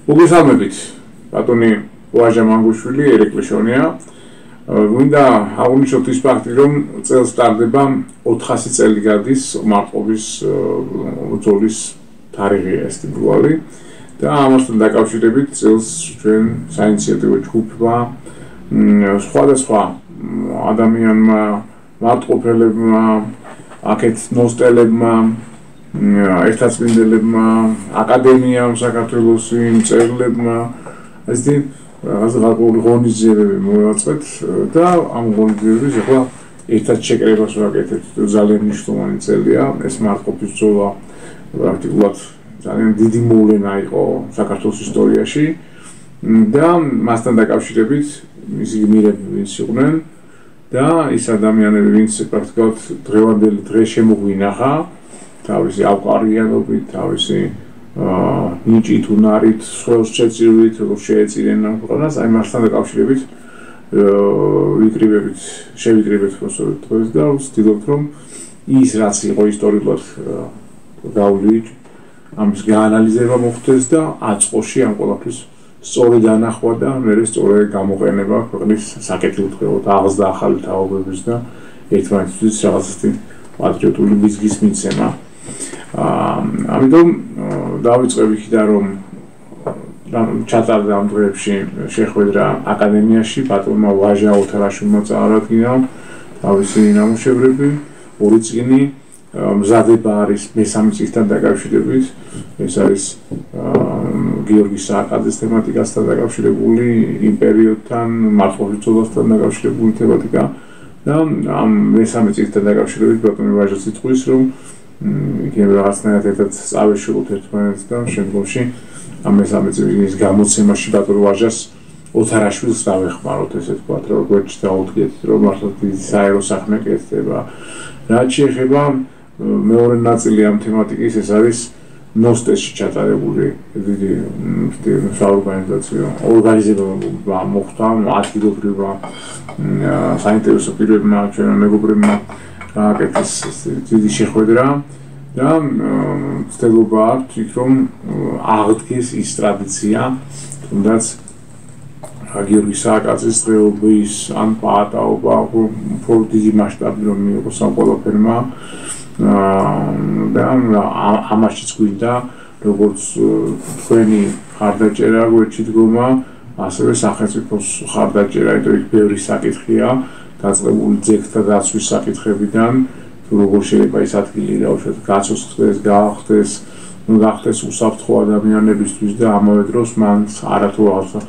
მოგესალმებით, ბატონი ვაჟა მანგუშვილი, ერეკლეშონია. Გვინდა აღნიშნოთ ის ფაქტი, რომ წელს ტარდება 400 წელი გადის მარტყოფის ბრძოლის თარიღია ეს ტიპური და ამასთან დაკავშირებით წელს ჩვენ საინიციატივო ჯგუფმა სხვადასხვა ადამიანმა, მარტყოფელებმა, აქეთ ნოსტელებმა, ერთაწმინდებლებმა, აკადემიამ საქართველოსი, მწერლებმა, ესეთი რაღაცა ღონისძიებები მოვაწყეთ და ამ ღონისძიებების ახლა ერთად შეკრებას ვაკეთებთ. ძალიან მნიშვნელოვანი წელია ეს მარტყოფის ბრძოლა პრაქტიკულად ძალიან დიდი მოვლენა იყო საქართველოს ისტორიაში და მასთან დაკავშირებით მისი გმირები ვინც იყვნენ და ის ადამიანები ვინც პრაქტიკულად დღევანდელი დღე შემოგვინახა თავისი ავყარიანობით, თავისი ნიჭით, უნარით, სხვას შეწირვით, როგორ შეეწირენ ამ ქვეყანას, აი მასთან დაკავშირებით შევიკრიბებით მოსწორებით დღეს და ვცდილობთ, რომ ის რაც იყო ისტორიულად გავლით, ამის გაანალიზება მოხდეს და აწყოში ამ ყველაფრის სწორი დანახვა და მერე სწორი გამოყენება ქვეყნის საკეთილდღეოდ აღზრდა ახალი თაობების და ერთმანეთისთვის რაღაცა პატრიოტული ბიზნეს მიცემა. ამიტომ დავიწყებ იქიდან რომ ჩატარდა ამ დღეებში შეხვედრა აკადემიაში ბატონმა ვაჟა ოთარაშვილმა წარადგინა თავისი ნამუშევრები, ორი წიგნი მზადება არის მესამე წიგნთან დაკავშირებით, ეს არის გიორგი სააკაძის თემატიკასთან დაკავშირებული, იმ პერიოდთან, მარტყოფის ბრძოლასთან დაკავშირებული თემატიკა და ამ მესამე წიგნთან დაკავშირებით ბატონი ვაჟა იტყვის, რომ იქნებ რაღაცნაირად ერთად წავეშუროთ ერთმანეთს და შემდგომში ამ მესამე წიგნის გამოცემაში ბატონ ვაჟას ოთარაშვილს დავეხმაროთ, ესე ვთქვათ, რომ გვერდში დაუდგეთ, რომ მართლაც საერო საქმე კეთდება. რაც შეეხება მეორე ნაწილი ამ თემატიკის, ეს არის ნოსტესში ჩატარებული დიდი ორგანიზება მოხდა ადგილობრივმა საინტერესო პირებმა, ჩვენმა მეგობრებმა გააკეთეს დიდი შეხვედრა და ვცდილობა აქვს იქ რომ აღდგეს ის ტრადიცია, თუნდაც გიორგი სააკაძის დღეობის ან პაატაობა უფრო დიდი მასშტაბი რომ მიიღოს ამ ყველაფერმა და ამაშიც გვინდა როგორც თქვენი ხარდაჭერა გვერდში დგომა, ასევე სახელმწიფოს ხარდაჭერა, იმიტომ იქ ბევრი საკითხია დაწყებული ძეგლთა დაცვის საკითხებიდან, თუ როგორ შეიძლება ის ადგილი რაუშად გაცოცხლდეს, გაახდეს, გახდეს უსაფრთხო ადამიანებისთვის და ამავე დროს მან არათუ რაღაცა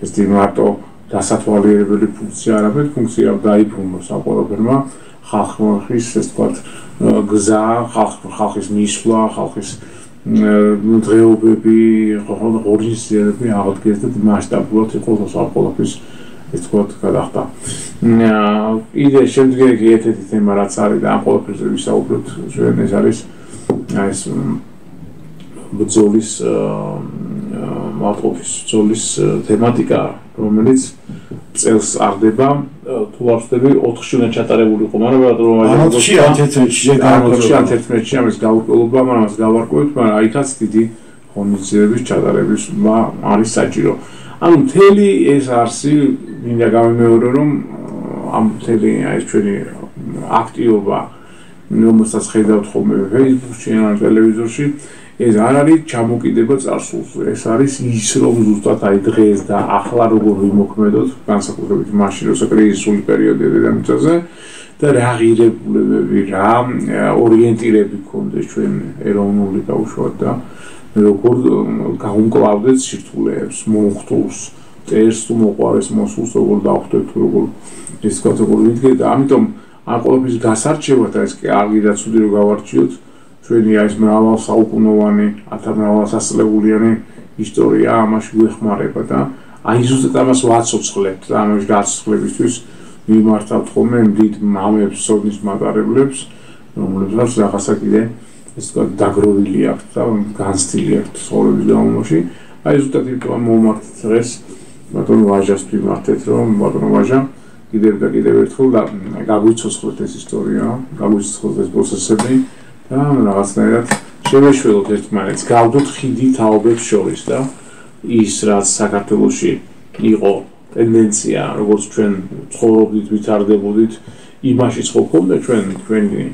ესეთი მარტო დასათვალიერებელი ფუნქცია, არამედ ფუნქცია დაიბრუნოს ამ ყველაფერმა ხალხის, ესე ვთქვათ, გზა, ხალხის მისვლა, ხალხის დღეობები, ღონისძიებები აღდგეს და მასშტაბურად იყოს ამ ყველაფრის ეს თქვათ გადახდა. იდეა შემდგომი ერთ-ერთი თემა რაც არის და ამ ყველაფერზე ვისაუბროთ, ჩვენ ეს არის ეს ბრძოლის მარტყოფის ბრძოლის თემატიკა, რომელიც წელს აღდება, თუ არ ვცდები 4-ში უნდა ჩატარებული იყო, მაგრამ რატომ 11-ში ამის გაურკვევლობა, მაგრამ ამას გავარკვევთ, მაგრამ აიქაც დიდი ღონისძიების ჩატარების არის საჭირო. ანუ მთელი ეს არსი მინდა გავიმეორო, რომ ამ მთელი ეს ჩვენი აქტივობა, რომელსაც ხედავთ ხოლმე Facebook-ში ან ტელევიზორში, ეს არ არის ჩამოკიდება წარსულზე, ეს არის ის, რომ ზუსტად აი დღეს და ახლა როგორ ვიმოქმედოთ, განსაკუთრებით მაშინ, როცა კრიზისული პერიოდია დედამიწაზე და რა ღირებულებები, რა ორიენტირები გქონდეს ჩვენ ეროვნული და უშუალოდ და როგორ გაუმკლავდეთ სირთულეებს, მომხდულს, წერს თუ მოყვარეს მოსულს, როგორ დავხვდეთ, როგორ ის თქვათ, როგორ ვიდგეთ და ამიტომ ამ ყველაფრის გასარჩევად და ეს კარგი და ცუდი რომ გავარჩიოთ, ჩვენი ეს მრავალსაუკუნოვანი, მრავალსასწლეულიანი ისტორია ამაში გვეხმარება და აი ზუსტად ამას ვაცოცხლებთ და ამაში გაცოცხლებისთვის მიმართავთ ხოლმე დიდ მამებს, სოდნის მატარებლებს, რომლებსაც რაღაცა კიდე ეს თქვა დაგროვილი აქვს და განცდილი აქვს ცხოვრების განმავლობაში. აი ზუსტად იმიტომ მომართეთ დღეს ბატონ ვაჟას მიმართეთ, რომ ბატონ ვაჟა კიდევ და კიდევ ერთხელ გაგვიცოცხლეთ ეს ისტორია, გაგვიცოცხლეთ ეს პროცესები და რაღაცნაირად შევეშველოთ ერთმანეთს, გავდოთ ხიდი თაობებს შორის და ის რაც საქართველოში იყო ტენდენცია, როგორც ჩვენ ცხოვრობდით, ვითარდებოდით, იმაშიც ხო გქონდა ჩვენი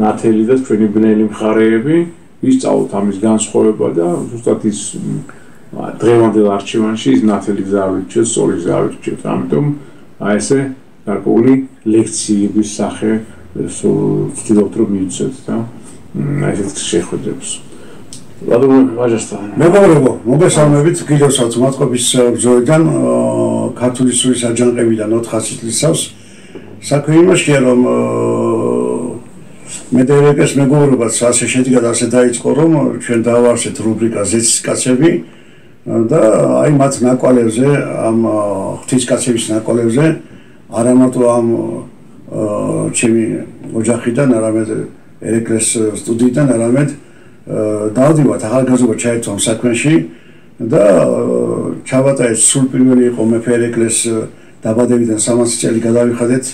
ნათელი და ჩვენი ბნელი მხარეები, ვისწავლოთ ამის განსხვავება და ზუსტად ის დღევანდელ არჩევანში ის ნათელი გზა ვირჩიოთ, სწორი გზა ვირჩიოთ. ამიტომ აი ესე გარკვეული ლექციების სახე ვცდილობთ რომ მივიცეთ და აი ესეთ შეხვედრებს. მეგობრებო, მოგესალმებით კიდევაც მოწყობის ბრძოლიდან ქართული სულის აჯანყებიდან 400 წლისავს. საქმე იმაშია რომ მედერეკეს მეგობრობაც ასე შედგა და ასე დაიწყო რომ ჩვენ დავარსეთ რუბრიკა ზეცისკაცები და აი მათ ნაკვალევზე ამ ღვთისკაცების ნაკვალევზე არა მარტო ამ ჩემი ოჯახიდან არამედ ერეკლეს სტუდიიდან არამედ დავდივართ ახალგაზრდობა ჩაერთო ამ საქმეში და ჩავატარეთ სულ პირველი იყო მეფე ერეკლეს დაბადებიდან 300 წელი გადავიხადეთ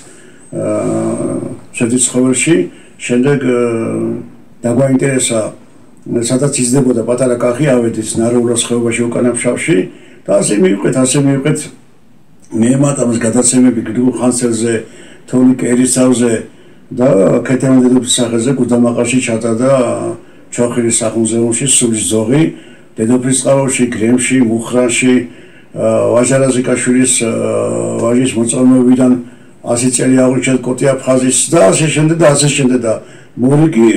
შედის ხოვერში შემდეგ დაგვაინტერესა სადაც იზრდებოდა პატარა კახი ავედით ნარეულას ხეობაში უკანა ფშავში და ასე მივყვეთ მე მათამს გადაცემები გრიგოლ ხანძელზე თონი კერისავზე და ქეთემანდედობის სახეზე გუდამაყარში ჩატარდა ჩოხირის სახელმწიფოში სულის ზოგი დედოფლის წყაროში გრემში მუხრანში ვაჟარაზიკაშვილის ვაჟის მოწამეობიდან 100 წელი აღუჩეთ კოტი აფხაზის და ასე შემდეგ და მორიგი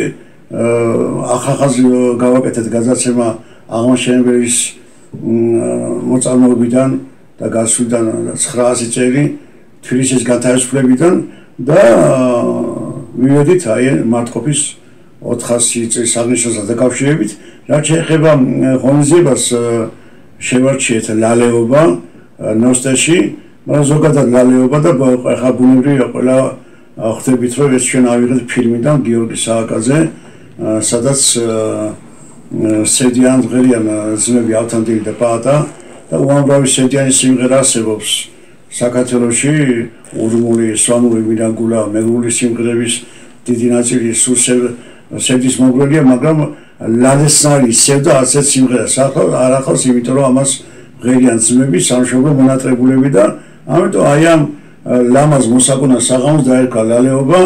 ახახაზი გავაკეთეთ გადაცემა აღმაშენებელის მოწამეობიდან და გასვლიდან 900 წელი თბილისის განთავისუფლებიდან და მივედით აი მარტყოფის 400 წლის აღნიშვნასთან დაკავშირებით რაც შეეხება ღონისძიებას შევარჩიეთ ლალეობა ნოსტეში მაგრამ ზოგადად ლალეობა და ხა ბუნებრივია ყველა ხვდებით რომ ეს ჩვენ ავიღეთ ფილმიდან გიორგი სააკაძე სადაც სედიან ღერიან ძმები ავთანდილი და პაატა და უამრავი სედიანი სიმღერა არსებობს საქართველოში ურმული, სვანური, მირანგულა, მეგრული სიმღერების დიდი ნაწილი სულ სევდის მოგვრელია, მაგრამ ლალესნარი სევდა ასეთ სიმღერას არ ახავს, იმიტომ რომ ამას ღერიან ძმები, სამშობლო მონატრებულები და ამიტომ აი ამ ლამაზ მოსაგონას საღამოს დაერქვა ლალეობა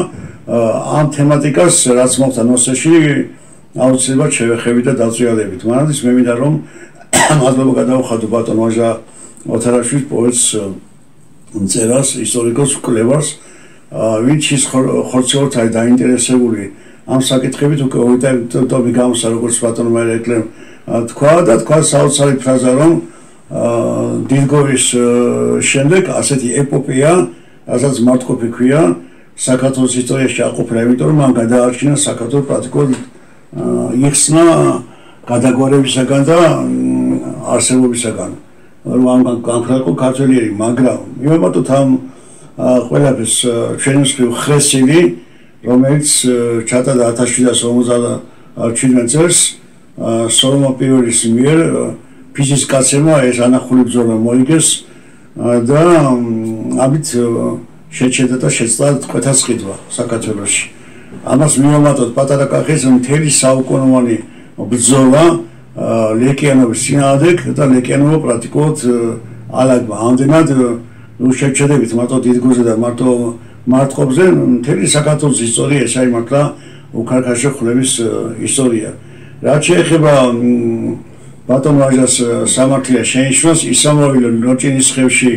ამ თემატიკას რაც მოხდა ნოსეში აუცილებლად შევეხებით და დავწვიალებით. მანამდე მე მინდა რომ მადლობა გადავხადო ბატონ ვაჟა ოთარაშვილის პოეტს წერას, ისტორიკოს კვლევას, ვინც ის ხორციელად არის დაინტერესებული ამ საკითხებით უკვე ორიტეტობი გამოსა როგორც ბატონმა ერეკლემ თქვა საოცარი ფრაზა რომ დილგორის შემდეგ ასეთი ეპოპეა, რასაც მარტყოფი ქვია, საქართველოს ისტორიაში აყოფილა, იმიტომ რომ მან გადაარჩინა საქართველოს პრაქტიკულად იხსნა გადაგვარებისაგან და არსებობისაგან. რომ განხილავ ქართველიერი, მაგრამ იმებათოთ ამ ყველაფერს ჩვენი მხრივ ხრესილი, რომელიც ჩატარდა 1757 წელს სოლომონ პირველის მიერ ფიჭის კაცებმა ეს ანახული ბრძოლა მოიგეს და ამით შეჩერდა და შეცდა ტყვეთას ყიდვა საქართველოში. ამას მივამატოთ პატარა კახის მთელი საუკუნოვანი ბრძოლა ლეკიანობის წინააღმდეგ და ლეკიანობა პრაქტიკულად ალაგმა ამდენად შეჩერდებით მარტო დიდგოზე და მარტო მარტყოფზე მთელი საქართველოს ისტორია შეიმართლა უქარქაშო ხლების ისტორია. რაც შეეხება ბატონ ვაჟას სამართლია შენიშვნას ისამოვილი ნოჭინის ხევში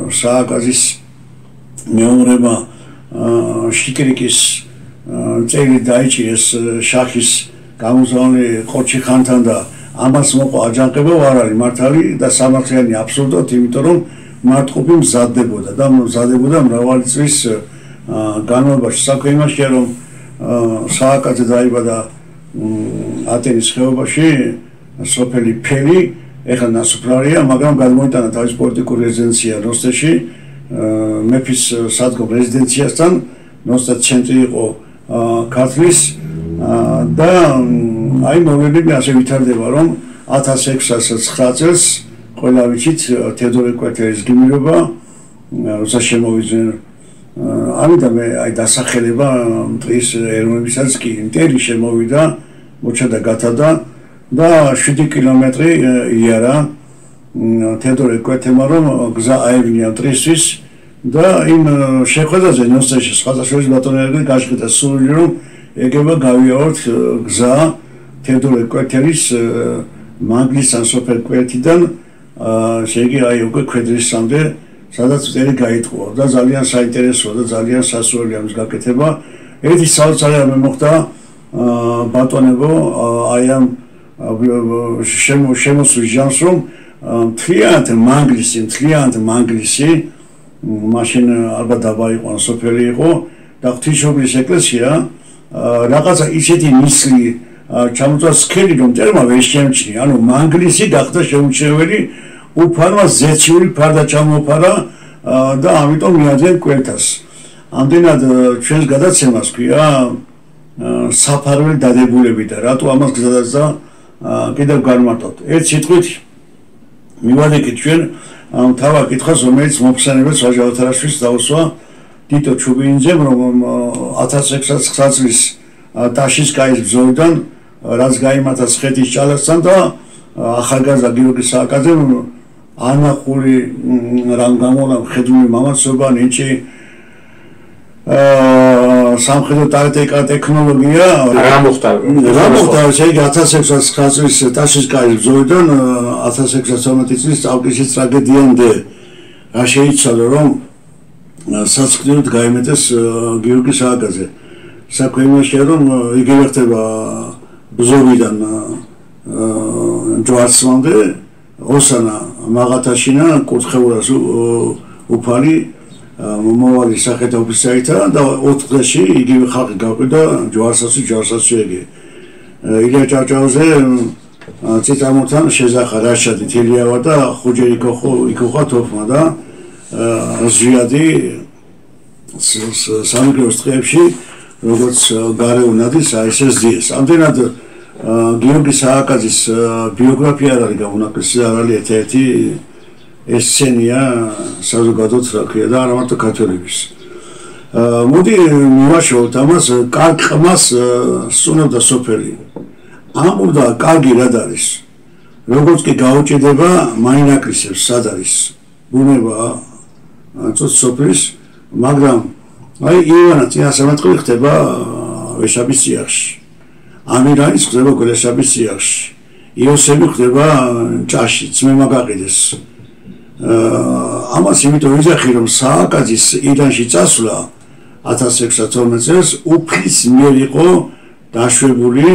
სააკაზის მეომრებმა შიკრიკის წელი დაიჭირეს შახის გამოზავნე ყოჩი ხანთან და ამას მოყვა აჯანყება არ არის მართალი და სამართლიანი აბსოლუტურად იმიტომ რომ მარტყოფი მზადდებოდა და მზადდებოდა მრავალი წლის განმავლობაში. საქმე იმაშია რომ სააკაძე დაიბადა ატენის ხეობაში სოფელი ფელი ეხლა ნასოფლარია მაგრამ გადმოიტანა თავის პოლიტიკური რეზიდენცია ნოსტეში მეფის სადგომ რეზიდენციასთან ნოსტა ცენტრი იყო ქართლის და აი მოვლენები ასე ვითარდება რომ 1609 წელს ყველა ვიცით თედორე კვეთელის გიმირობა როცა შემოვიდნენ ამიტომ აი დასახელება მტრის ეროვნებისაც კი ინტერი შემოვიდა მოჩა და გათადა და 7 კილომეტრი იარა თედორე კვეთემა რომ გზა აევლია მტრისთვის და იმ შეხვედრაზე ნოსტეში სხვადასხვა ბატონები გაშკიდა სული რომ ეგება გავიაროთ გზა თედორე კვეთელის მანგლისთან სოფელ კვეთიდან შეგვიძლია აი უკვე ქვედრისამდე სადაც წელი გაიტყო და ძალიან საინტერესოა და ძალიან სასურველია მის გაკეთება ერთი საოცარი რამე მოხდა ბატონებო აი ამ შემოსულ ჟანს რომ მთლიანად მანგლისი მაშინ ალბათ დაბა იყო სოფელი იყო და ღვთისმშობლის ეკლესია რაღაცა ისეთი ნისლი ჩამოწვა სქელი რომ წერმა ვერ შემჩნია ანუ მანგლისი გახდა შემჩნეველი უფარმა ზეციური ფარდა ჩამოფარა და ამიტომ მიაძენ კვეთას ამდენად ჩვენს გადაცემას ქვია საფარველი დადებულები და რატო ამას გზადაცა კიდევ განმარტოთ ერთ სიტყვით მივადეკით ჩვენ თავად კითხავს რომელიც მოფსენებელს ვაჟა ოთარაშვილს დაუსვა დიტო ჩუბინძემ რომ 1609 წლის ტაშისკაის ბრძოლიდან რაც გაიმართა სხეთის ჭალასთან და ახალგაზრდა გიორგი სააკაძემ ანახული რამ გამოლა მხედრული მამაცობა ნიჭი სამხედრო ტექნოლოგია რა მოხდა შეიძლება 1609 წლის ტაშისკაის ბრძოლიდან 1612 წლის ავგუსტის ტრაგედიამდე რა შეიცვალა რომ სასწრაფოდ გაიმეტეს გიორგი სააკაძე საქმე იმაშია რომ იგივე ხდება ბრძოლიდან ჯვარცმამდე ოსანა მაღათაშინა კურთხეულას უფალი მომავალი სახეთა ოფიცერითა და 4 დღეში იგივე ხალხი გავყიდა ჯვარსაცი ეგე ილია ჭავჭავაძე ციტამოთან შეზახა რაშადი თელიავა და ხუჯე იქოხა თოფმა და ზვიადი სამგროს დღეებში როგორც გარეუნადის აისეს ძიეს ამდენად გიორგი სააკაძის ბიოგრაფია არ არის გამონაკლისი არ არის ერთ-ერთი ესცენია საზოგადოც რა ქვია და არა მარტო ქართველების მოდი მივაშოროთ ამას კარგ ყმას სწუნობდა სოფელი ამბობდა კარგი რად არის როგორც კი გაუჭედება მაინაკლისებს სად არის ბუნება წუთ სოფლის მაგრამ აი ივანა წინასამატყლი ხდება ვეშაბის წიაღში ამირანის ხდება გლესაბის წიაღში იოსები ხდება ჭაში ძმება გაყიდეს ამას იმიტომ ვიზახი რომ სააკაძის ირანში წასვლა 1612 წელს უფლის მიერ იყო დაშვებული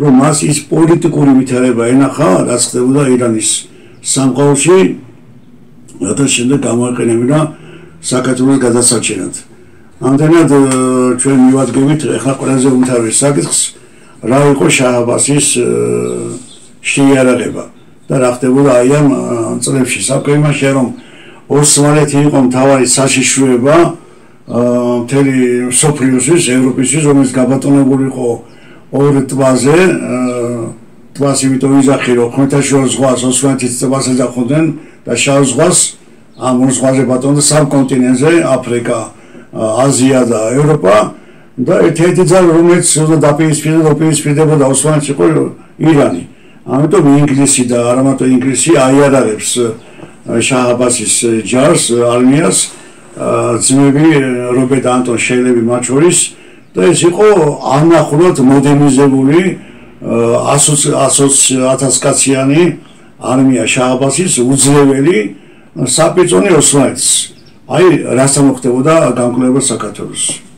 რომ მას ის პოლიტიკური ვითარება ენახა რაც ხდებოდა ირანის სამყაროში რათა შემდეგ გამოეყენებინა საქართველოს გადასარჩენად ამდენად ჩვენ მივადგებით ახლა ყველაზე უმთავრეს საკითხს რა იყო შაჰ-აბასის შეიარაღება და რა ხდებოდა აი ამ წლებში საქმე იმაშია რომ ოსმალეთი იყო მთავარი საშიშროება მთელი სოფლიოსის ევროპისთვის რომელიც გაბატონებული იყო ორ ტბაზე ტბას იმიტომ ვიზახი რომ ხმელთაშუა ზღვას ოსმალეთის ტბას ეძახოდნენ და შავ ზღვას ამ ორ ზღვაზე ბატონობდა სამ კონტინენტზე აფრიკა აზია და ევროპა და ერთ-ერთი ძალა რომელიც დაპირისპირდებოდა ოსმალეთს იყო ირანი ამიტომ ინგლისი და არა მარტო ინგლისი აიარაღებს შაჰ-აბასის ჯარს არმიას ძმები რობერტ ანტონ შეილები მათ შორის და ეს იყო ანახულად მოდერნიზებული 1000 კაციანი არმია შაჰ-აბასის უძლეველი საპირწონე ოსმალეთს აი რასთან მოხდებოდა განკვლევა საქართველოს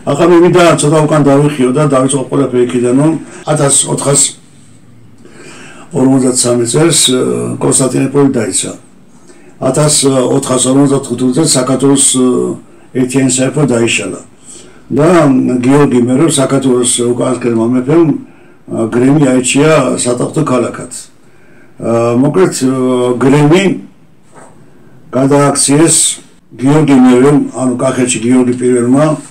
ახლა მე მინდა ცოტა უკან დავიხიო და დავიწყო ყველაფერი იქიდან რომ 1453 წელს კონსტანტინოპოლი დაიცა 1455 წელს საქართველოს ერთიანი სამეფო დაიშალა და გიორგი მერო საქართველოს უკანასკნელმა მეფემ გრემი აიჩია სატახტო ქალაქად მოკლედ გრემი გადააქციეს გიორგი მერომ ანუ კახეთში გიორგი პირველმა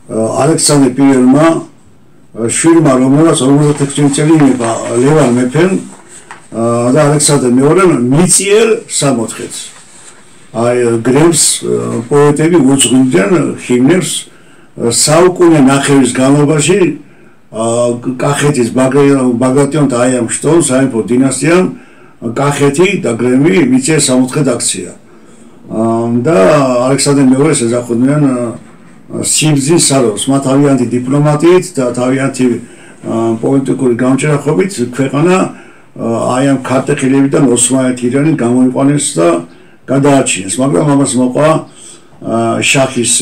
ალექსანდრე პირველმა შვილმა რომელსაც 56 წელი იმება ლევან მეფემ და ალექსანდრე მეორემ მიწიერ სამოთხეთს აი გრემს პოეტები უძღვინდნენ ჰიმნებს საუკუნე ნახევრის განმავლობაში კახეთის ბაგრატიონთა აი ამ შტოს სამეფო დინასტიამ კახეთი და გრემი მიწიეს 64 აქცია და ალექსანდრე მეორეს ეძახოდნენ სიბრძნის საროს მათ თავიანთი დიპლომატიით და თავიანთი პოლიტიკური გამჭირვებით ქვეყანა აი ამ ქართეხილებიდან ოსმალეთ ირანით გამოიყვანეს და გადაარჩინეს მაგრამ ამას მოყვა შაჰის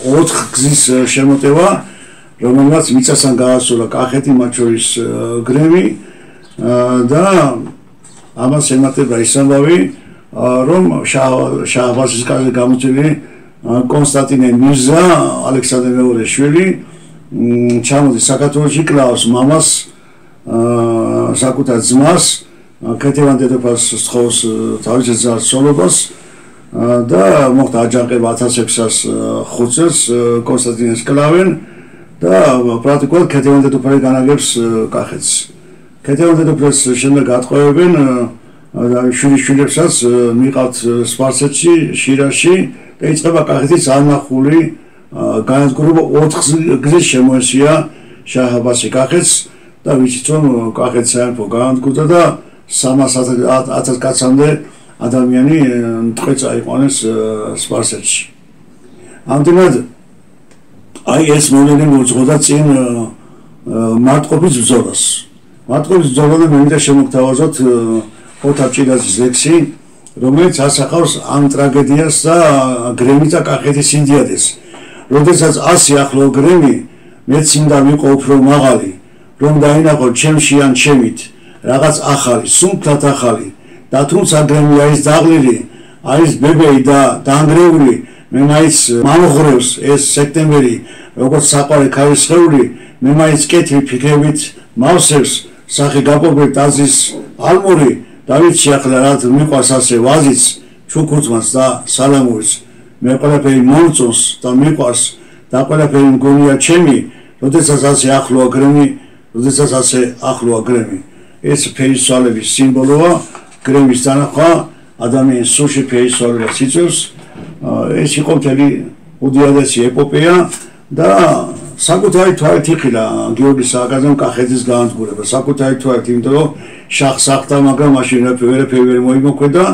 4 გზის შემოტევა რომელმაც მიწასთან გაასწორა კახეთი მათ შორის გრემი და ამას ემატება ის ამბავი რომ შაჰ-აბასის კარზე გამოჩენილი კონსტანტინე მირზა ალექსანდრე მეორის შვილი ჩამოდის საქართველოში კლავს მამას საკუთარ ძმას ქეთევან დედოფალს სთხოვს თავის ძმას სოლობას და მოხდა აჯანყება 1605 წელს კონსტანტინეს კლავენ და პრაქტიკულად ქეთევან დედოფალი განაგებს კახეთს ქეთევან დედოფალს შემდეგ ატყვევებენ შვილიშვილებსაც მიყავთ სპარსეთში შირაში და იწყება კახეთის ანახული განადგურება 4 გზის შემოესია შაჰ-აბასი კახეთს და ვიცით რომ კახეთის სამეფო განადგურდა და 300,000 კაცამდე ადამიანი მტყვე წაიყვანეს სპარსეთში. ამდენად აი ეს მოვლენა მოძღოდა წინ მარტყოფის ბრძოლას. მარტყოფის ბრძოლაზე მე მინდა შემოგთავაზოთ ოთარ ჭილაძის ლექსი, რომელიც ასახავს ამ ტრაგედიას და გრემის და კახეთის ინდიადეს. როდესაც 100 ახლო გრემი მეც მინდა ვიყო უფრო მაღალი, რომ დაინახო ჩემში ან ჩემით რაღაც ახალი, სუნთად ახალი და თუმცა გრემი არის დაღლილი, არის ბებეი და დაანგრეული, მე მაინც მამოღრევს ეს სექტემბერი, როგორც საყვარელი ქარის სხეული, მე მაინც კეთილ ფიქრებით მავსებს სახე გაპობებ ტაძრის ალმური და ვიცი ახლა რა მიყვარს ასე ვაზიც, ჩუქურთმას და სალამურიც, მე ყველაფერი მომწონს და მიყვარს და ყველაფერი მგონია ჩემი, როდესაც ასე ახლოა გრემი, როდესაც ასე ახლოა გრემი. ეს ფერისცვალების სიმბოლოა, გრემის დანახვა ადამიანის სულში ფერისცვალებას იწვევს. ეს იყო მთელი უდიადესი ეპოპეა და საკუთარი თვალით იხილა გიორგი სააკაძემ კახეთის განადგურება. საკუთარი თვალით, იმიტომ რომ შაჰს ახდა, მაგრამ მაშინ ვერაფერი ვერ მოიმოქმედა,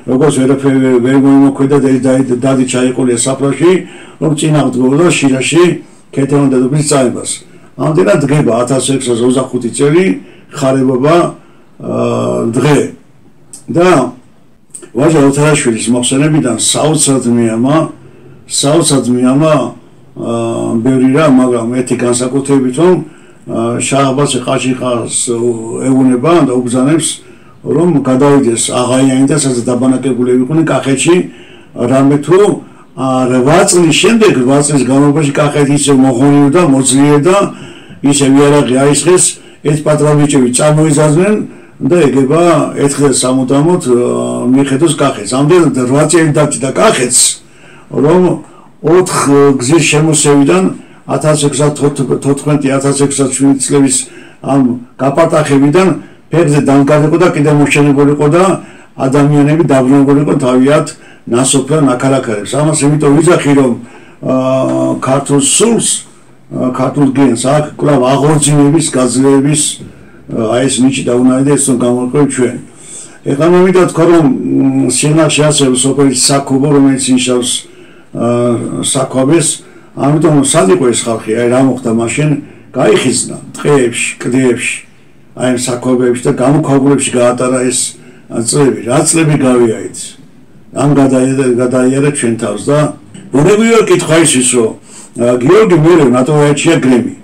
როგორც ვერაფერი ვერ მოიმოქმედა დადი ჩაიყოლია საფრაში, რომ წინააღმდეგობდა შირაში ქეთევან დედოფლის წამებას. ამდენად დგება 1625 წელი ხარებობა დღე და ვაჟა ოთარაშვილის მოხსენებიდან საოცრად მიამა ბევრი რა, მაგრამ ერთი განსაკუთრებით რომ შაჰ-აბასი ყაჩიხას ეუბნება და უბრძანებს რომ გადავიდეს აღაიანი და სადაც დაბანაკებულები იყვნენ კახეთში, რამე თუ 8 წლის შემდეგ 8 წლის განმავლობაში კახეთი ისევ მოღონიოდა, მოძლიერდა, ისევ იარაღი აისხეს, ეს პატარა ბიჭები წამოიზარდნენ და ეგება ერთხელ სამუდამოდ მიხედოს კახეთს. ამდენად 8 წელი დაჭდა კახეთს, რომ 4 გზის შემოსევიდან 1614-1617 წლების ამ გაპარტახებიდან ფერზე დამკარიყო და კიდევ მოშენებულიყო და ადამიანები დაბრუნებულიყო თავიანთ ნასოფლარ ნაქარაქარებს. ამას იმიტომ ვიძახი რომ ქართულ სულს, ქართულ გენს აქ კვლავ აღორძინების, გაძლიერების აი ეს ნიჭი დაუნარდა ეს რომ გამოვიყენოთ ჩვენ. ეხლა მე მინდა თქვა რომ სიენახში არსებობს სოფელი საქობო, რომელიც ნიშნავს საქვაბეს, ამიტომ სად იყო ეს ხალხი, აი რა მოხდა მაშინ, გაიხიზნა ტყეებში, კლდეებში, აი ამ საქვაბებში და გამოქვაბულებში გაატარა ეს წლები, რა წლები გავიარეთ. ამ გადაიარა ჩვენ თავს და მოგებია კითხვა ის რომ გიორგი მერე ნატოიაჩია გრემი,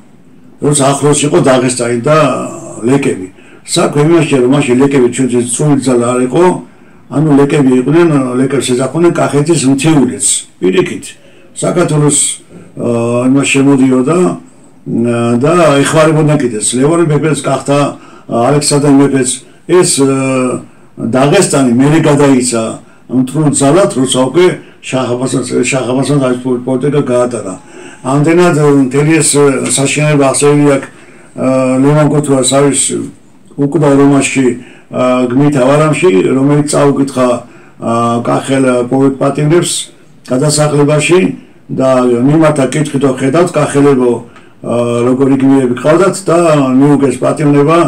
როცა ახლოს იყო დაღესტანი და ლეკები. საქმე იმაშია რომ მაშინ ლეკები ჩვენთვის წული ძალა არ იყო, ანუ ლეკები იყვნენ, ლეკებს ეძახოდნენ კახეთის მთიულეთს. პირიქით, საქართველოს იმას შემოდიოდა და ეხმარებოდა კიდეც ლევონ მეფეს, კახთა ალექსანდრე მეფეს. ეს დაღესტანი მერე გადაიცა მთრულ ძალად, როცა უკვე შაჰ-აბასთან ეს პოლიტიკა გაატარა. ამდენად მთელი ეს საშინელება ახსენილი აქვს ლევან გოთუას არის უკვდავ რომაში გმით ავარამში, რომელიც წაუკითხა კახელ პოლიტპატიმრებს გადასახლებაში და მიმართა კითხვით ხედავთ კახელებო როგორი გმირები ყავდათ და მიუგეს პატიმრება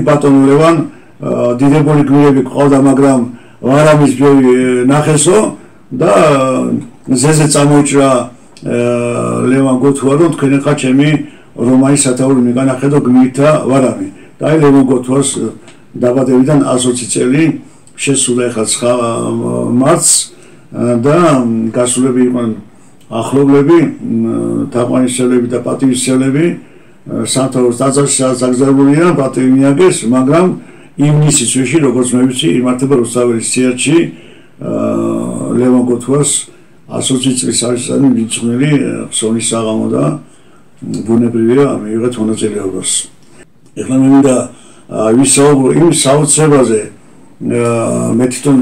ბატონო ლევან დიდებული გმირები ყავდა მაგრამ ვარავის ბევრი ნახესო და ზეზე წამოიჭრა ლევან გოთუა რომ თქვენ ხა ჩემი რომაის სათაური მიგანახედო გმირთა ვარავი და აი ლევან გოთუას დაბადებიდან 120 წელი შესულა ეხლა 9 მარტს და გასულები იყვნენ ახლობლები თაყვანისმცემლები და პატივისმცემლები სამთავროს ტაძარში დაგზავნილია პატივი მიაგეს მაგრამ ივნისის თვეში როგორც მე ვიცი იმართება რუსთაველის თეატრში ლევან გოთუას 120 წლის არისანი მიძღვნილი ხსოვნის საღამო და ბუნებრივია მიიღეთ მონაწილეობას ეხლა მე მინდა ვისაუბრო იმ საოცრებაზე მე თვითონ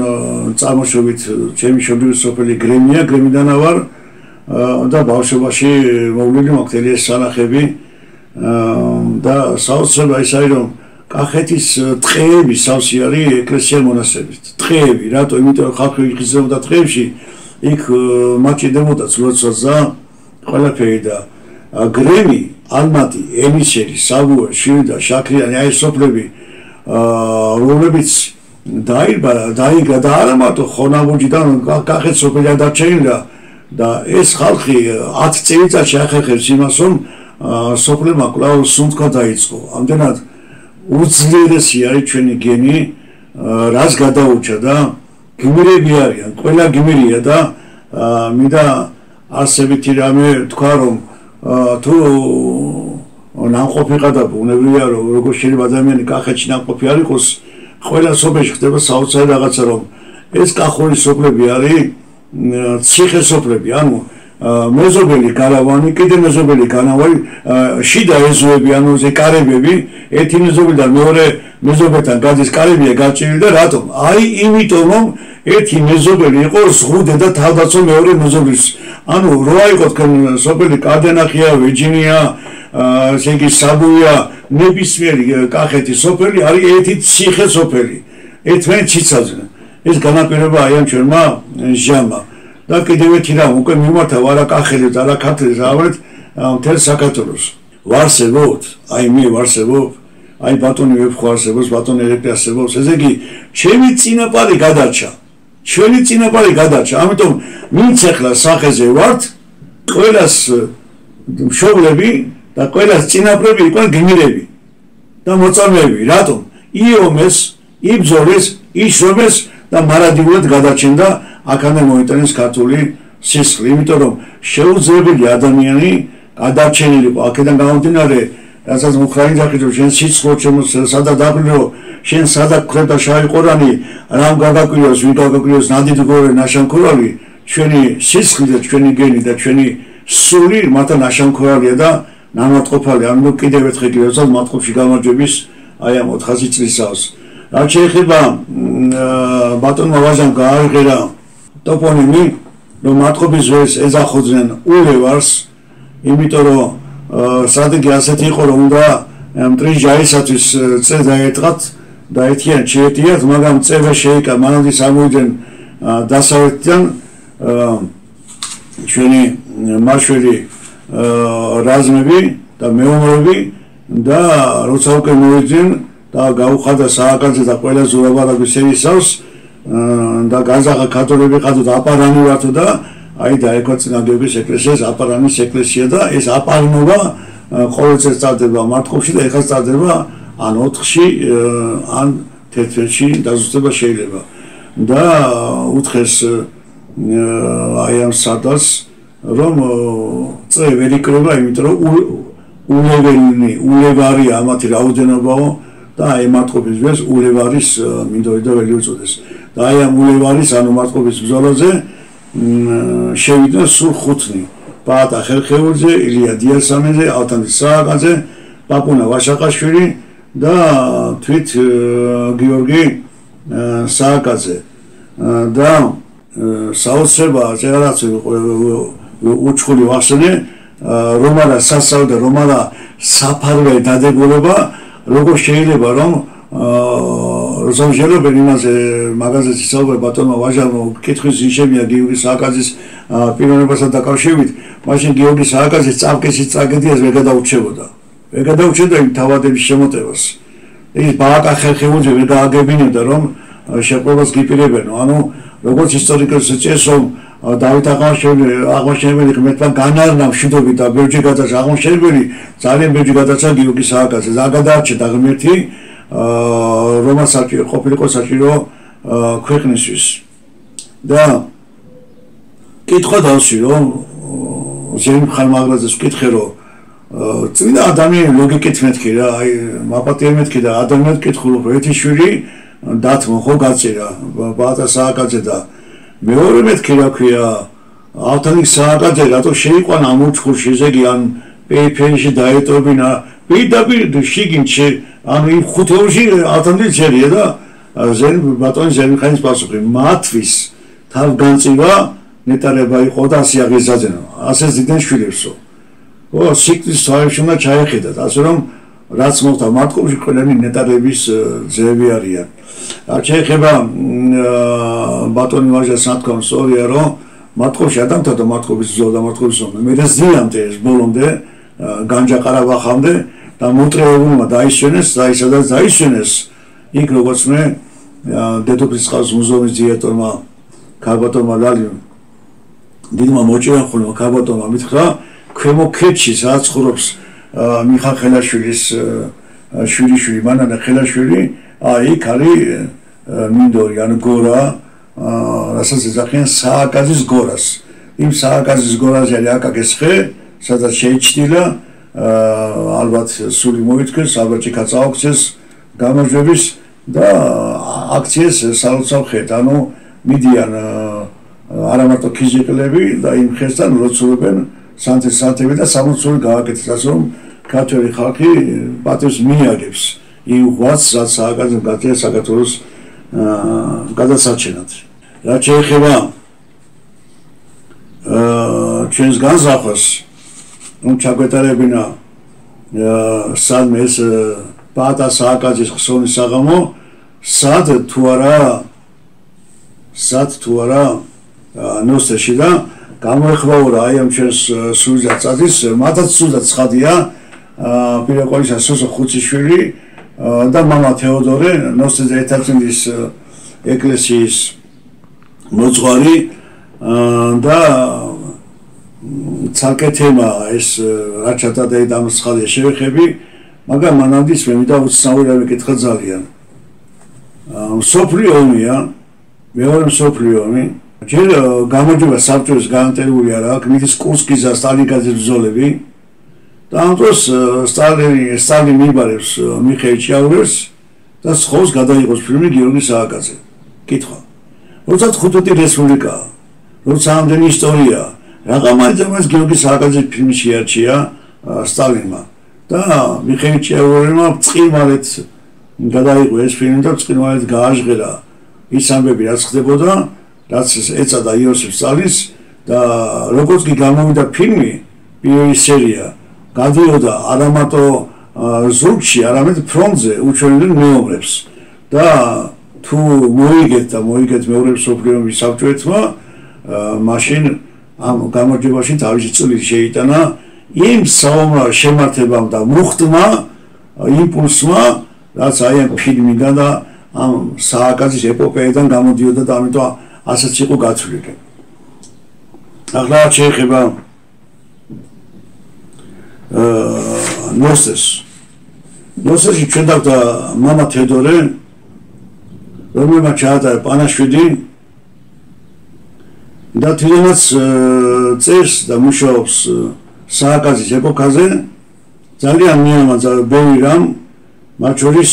წარმოშობით ჩემი შობილი სოფელი გრემია გრემიდანა ვარ და ბავშვობაში მოვლილი მოხდელი ეს სანახები და საოცრება ის არის რომ კახეთის ტყეები სავსე არის ეკლესია მონასტრებით ტყეები რატო იმიტომ ხალხი იხიზებოდა ტყეებში იქ მაჭიდებოდა ცლოცვას და ყველაფერი და გრემი ალმატი ელისერი საბუე შვიდა შაქრიანი აი სოფლები რომლებიც დაიგა და არა მარტო ხონაბუჯიდან კახეთის სოფელი დარჩენილა და ეს ხალხი 10 წელიწადში ახერხებს იმას რომ სოფლებმა კვლავ სუნთქვა დაიწყო ამდენად უძლიერესი არის ჩვენი გენი რას გადაურჩა და გმირები არიან ყველა გმირია და მინდა ასეთი რამე თქვა რომ თუ ნამყოფი ყადა ბუნებრივია რომ როგორ შეიძლება ადამიანი კახეთში ნამყოფი არ იყოს ყველა სოფელში ხდება საოცარი რაღაცა რომ ეს კახური სოფლები არის ციხე სოფლები ანუ მეზობელი გარავანი კიდე მეზობელი განავარი შიდა ეზოები ანუ ზე კარებები ერთი მეზობელიდან მეორე მეზობელთან გადის კარებია გაჭრილი და რატომ აი იმიტომ რომ ერთი მეზობელი იყო ზღუდე და თავდაცვა მეორე მეზობლის ანუ რა იყო თქვენ სოფელი კადენახია ვიჯინია ესე იგი საბუია ნებისმიერი კახეთის სოფელი არის ერთი ციხე სოფელი ერთმანეთს იცავდნენ ეს განაპირობა აი ამ ჩვენმა ჟამმა და კიდევ ერთი რამ უკვე მიმართა ვარა კახელი და არა ქართლის რავეთ მთელ საქართველოს ვარსებობთ აი მე ვარსებობ აი ბატონი ვებხვარსებობს ბატონი ერეკლე არსებობს ესე იგი ჩემი წინაპარი გადარჩა ჩვენი წინაპარი გადარჩა ამიტომ ვინც ახლა სახეზე ვართ ყველას მშობლები და ყველას წინაპრები იყვნენ გმირები და მოწამეები რატომ იომეს იბრძოლეს იშრომეს და მარადიულად გადარჩენდა აქამდე მოიტანეს ქართული სისხლი იმიტომ რომ შეუძლებელი ადამიანი გადარჩენილიყო აქედან გამომდინარე რასაც მუხრანი დახიჯო შენ სიცხლო სადა დაბრუნო შენ სადა ხრედა შავი ყორანი რამ გაგაკვიროს ვინ გაგაკვიროს ნადიდი გორე ნაშანქორალი ჩვენი სისხლი და ჩვენი გენი და ჩვენი სული მათთან ნაშანქორალია და ნამატყოფალი ანუ კიდევ ერთხელ გიოცავ მატყოფში გამარჯვების აი ამ 400 წლისავს რაც შეეხება ბატონმა ვაჟამ გააიღერა ტოპონიმი რომ მატყოფის ძველს ეძახოდნენ ულევარს იმიტომ რომ სტრატეგია ასეთი იყო რომ უნდა მტრიჟაისათვის წე დაეტყათ და ეთიან შეეტიათ მაგრამ წევა შეიკა მანამდე სამოიდნენ დასავლეთიდან ჩვენი მაშველი რაზმები და მეომრები და როცა უკვე მოვიდნენ და გაუხადა სააკაძე და ყველა ზურაბარაგვის ერისავს და განზახა ქართველები ყავდა აპარანურათო და აი დაექვეწინა გიორგის ეკლესიას აპარანის ეკლესია და ეს აპარნობა ყოველწელს წარდება მარტყოფში და ეხლა წარდება ან 4-ში ან 11-ში დაზუსტება შეიძლება და უთხეს აი ამ სადას რომ წე ვერ იკრება იმიტომ რომ ულევარი ამათი რაოდენობაო და აი მარტყოფის ძველს ულევარის მინდორიდა ველი უწოდეს და აი ამ ულევარის ანუ მარტყოფის ბრძოლაზე შევიდა სულ 5-ნი პაატა ხერხეულიძე, ილია დიასამეძე, ალთანდი სააკაძე, პაპუნა ვაშაყაშვილი და თვით გიორგი სააკაძე და საოცრება წერაც უჩხული ვახსენე რომალა სასწავლო და რომალა საფარვე დადებულება როგორ შეიძლება რომ როცა შეიძლება იმაზე მაგაზეც ისაუბრე ბატონმა ვაჟარმა კითხვის ნიშებია გიორგი სააკაძის პიროვნებასთან დაკავშირებით, მაშინ გიორგი სააკაძის წავკისის ტრაგედიას ვერ გადაურჩებოდა. ვერ გადაურჩებოდა იმ თავადების შემოტევას. ის ბააკა ხერხემუძე ვერ გააგებინებდა რომ შეყრობას გიპირებენო. ანუ როგორც ისტორიკოსი წეს რომ დავით აღმაშენებელი ღმერთმა განარნა მშვიდობით და ბევრჯერ გადაცა აღმაშენებელი ძალიან ბევრჯერ გადაცა გიორგი სააკაძე და გადაარჩენდა ღმერთი რომას საჭირო ყოფილიყო საჭირო ქვეყნისთვის და კითხვა დავსვი რომ ზემ ხალმაღლაძეს ვკითხე რომ წინა ადამიანი ლოგიკით მეთქი რა აი მაპატიერ მეთქი და ადამიანად კითხულობ რომ ერთი შვილი დათმო ხო გაწირა ბატა სააკაძე და მეორე მეთქი რა ქვია ავთანიკ სააკაძე რატო შეიყვანა ამ უცხურში ზეგი ან პეიფენში დაეტოვებინა პირდაპირ შიგინში ანუ იმ ხუთეულში ავთანიკ წერია და ზენ ბატონი ზემიხანის პასუხი მათთვის თავგანწირვა ნეტარება იყო და ასე აღიზარდენო ასე ზიდან შვილებსო ო სიკლის საერთოდ უნდა ჩაეხედათ ასე რომ რაც მოხდა მათკომში ყველანი ნეტარების ძეები არიან შეეხება ბატონი ვაჟას ნათქვამ სწორია რომ მათკომში ადამიანთა და მათკომის ზოლა და მათკომის ზოლა მე ზიანტე ეს ბოლომდე განჯა ყარაბაღამდე და მოტრეულმა დაისვენეს და ისედაც დაისვენეს იქ როგორც მე დედოფლის წყალს მუზეუმის დირექტორმა ქარბატონმა ლალიმ დიდმა მოჭირა ხოლმე ქარბატონმა მითხრა ქვემო ქედში სადაც ცხოვრობს მიხა ხელაშვილის შვილი მანანა ხელაშვილი იქ არის მინდორი ანუ გორა რასაც ეძახიან სააკაძის გორას იმ სააკაძის გორაზე არის აკაკეს ხე სადაც შეიჩნილა ალბათ სული მოითქეს ალბათ კაცაოქცეს გამარჯვების და აქციეს სალოცავ ხეთ ანუ მიდიან არა მარტო ქიზიყლები და იმ ხესთან ლოცულობენ სანთები და სამოცული გააკეთეს ასე რომ ქართველი ხალხი პატივს მიაგებს იმ ღვაწს რაც სააკაძემ გაწია საქართველოს გადასარჩენად რაც შეეხება ჩვენს განზრახვას რომ ჩაგვეტარებინა სადმე ეს პატა სააკაძის ხსოვნის საღამო სად თუ არა ნოსტეში და გამოეხმაურა აი ამ ჩვენს სულზად წადის მათაც სულზად ცხადია პირაყოლისა სოსო ხუციშვილი და მამა თეოდორე ნოსტეზე ეთარცინდის ეკლესიის მოძღვარი და ცალკე თემა ეს რაჩატა და დამსხალია შევეხები მაგრამ მანამდის მე მინდა უცნაური მეკითხა ძალიან სოფლიო ომია მეორე მსოფლიო ომი ჯერ გამარჯვება საბჭოს განტელებული არა აქვს მიდის კურსკის და სტალინგრადის ბრძოლები და ამ დროს სტალინი მიიბარებს მიხეილ ჭიაურელს და სხავს გადაიღოს ფილმი გიორგი სააკაძე კითხვა როცა ხუთოთი რესპუბლიკაა როცა ამდენი ისტორია რაღა მაინც გიორგი სააკაძის ფილმი შეარჩია სტალინმა და მიხეილ ჭიაურელმა წყიმალეთ გადაიღო ეს ფილმი და წყიმალეთ გააჟღერა ის ამბები რაც ხდებოდა რაც ეწოდა იოსებ სტალინს და როგორც კი გამოვიდა ფილმი პირველი სერია გადიოდა არა მარტო ზურგში არამედ ფრონტზე უჩვენებდნენ მეომრებს და თუ მოიგეთ მეორე მსოფლიო ომის საბჭოეთმა მაშინ ამ გამარჯვებაში თავისი წვლილი შეიტანა იმ საომარ შემართებამ და მუხტმა იმპულსმა რაც აი ამ ფილმიდან და ამ სააკაძის ეპოპეიდან გამოდიოდა და ამიტომ ასეც იყო გაცვლილი. ახლა შეეხება ნოსტეში ჩვენ დავდა მამა თედორე რომელმაც ჩაატარა პანაშვიდი და თვითონაც წერს და მუშაობს სააკაძის ეპოქაზე ძალიან მიამაძა ბევრი რამ მათ შორის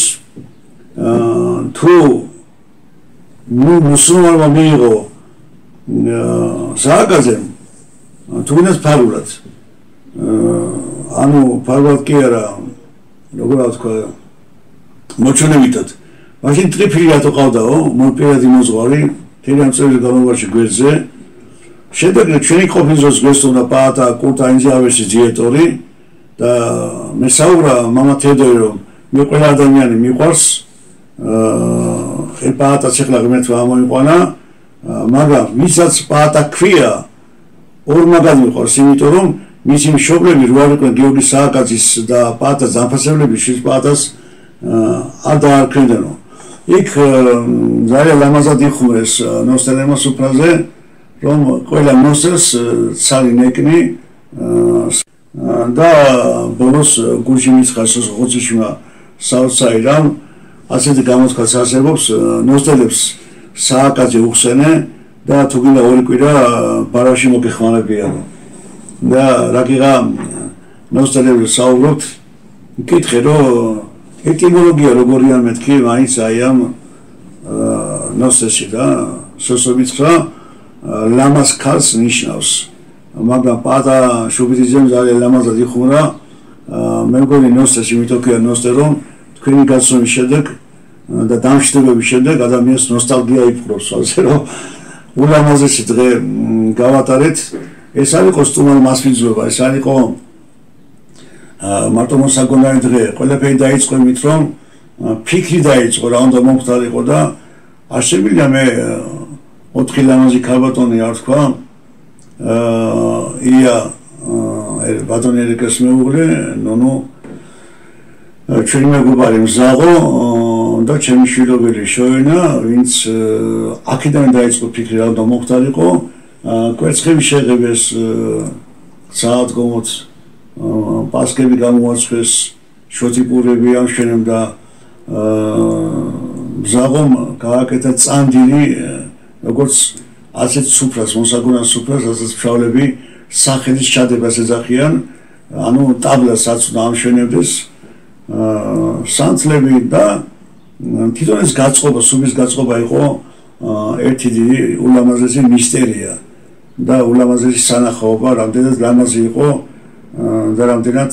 თუ მუსულმანმა მიიღო სააკაძემ თუნდაც ფარულად ანუ ფარულად კი არა როგორ ვთქვა მოჩვენებითად მაშინ ტრიფილი რატო ყავდაო მოპირადი მოძღვარი თელი ამ წელს განმავლობაში გვერდზე შედეგად ჩვენი ყოფილზოს გვესწავლა პაატა კურტაინძიავერის დირექტორი და მე საუბრა მამა თედორი რომ მე ყველა ადამიანი მიყვარს პაატაც ეხლა ღმერთმა ამოიყვანა, მაგრამ ვისაც პაატა ქვია, ორ მაგად მიყვარს, იმიტომ რომ მისი მშობლები რო არ იყვნენ გიორგი სააკაძის და პაატას დამფასებლები შვილს პაატას არ დაარქმევდნო. იქ ძალიან ლამაზად იხმეს ნოსტელემოს სუფრაზე, რომ ყველა ნოსტელს ცალი ნეკნი და ბოლოს გურჯი მიცხას ხოციშმა საოცაირამ ასეთი გამოთქვაც არსებობს, ნოსტელებს სააკაძე უხსენე და თუ გინდა ორი კვირა ბარაში მოგეხმარებიან. და რაკიღა ნოსტელებს საუბრობთ, მკითხე რომ ეტიმოლოგია როგორია მეთქი მაინც აი ამ ნოსტელში და სოსობიცხა ლამას ქალს ნიშნავს. მაგრამ პაატა შუბიძემ ძალიან ლამაზად იხმარა, მე მგონი ნოსტელში მითოქია ნოსტე რომ თქვენი გაცნობის შემდეგ და დამშვიდობების შემდეგ ადამიანს ნოსტალგია იპყრობს, ასე რომ ულამაზესი დღე გავატარეთ. ეს არ იყო სტუმარ მასპინძლობა, ეს არ იყო მარტო მოსაგონარი დღე, ყველაფერი დაიწყო იმით, რომ ფიქრი დაიწყო რა უნდა მომხდარიყო და არ შემიძლია მე 4 ლამაზი ქალბატონი არ თქვა, ია ბატონი ერიკას მეუღლე, ნონო ჩვენი მეგობარი მზაღო და ჩემი შვილობილი შოენა, ვინც აქედან დაიწყო ფიქრი რა უნდა მომხდარიყო, კვერცხები შეღებეს, საათგომოც პასკები გამოაცხეს, შოთიპურები ამშვენებ და მზაღომ გააკეთა წანდილი, როგორც ასეთ სუფრას, მოსაგონარ სუფრას, ასეთ მშავლები სახელის ჩადებას ეძახიან, ანუ ტაბლასაც უნდა ამშვენებდეს, სანთლები და თვითონ ეს გაწყობა, სუფრის გაწყობა იყო ერთი დიდი ულამაზესი მისტერია და ულამაზესი სანახაობა, რამდენად ლამაზი იყო და რამდენად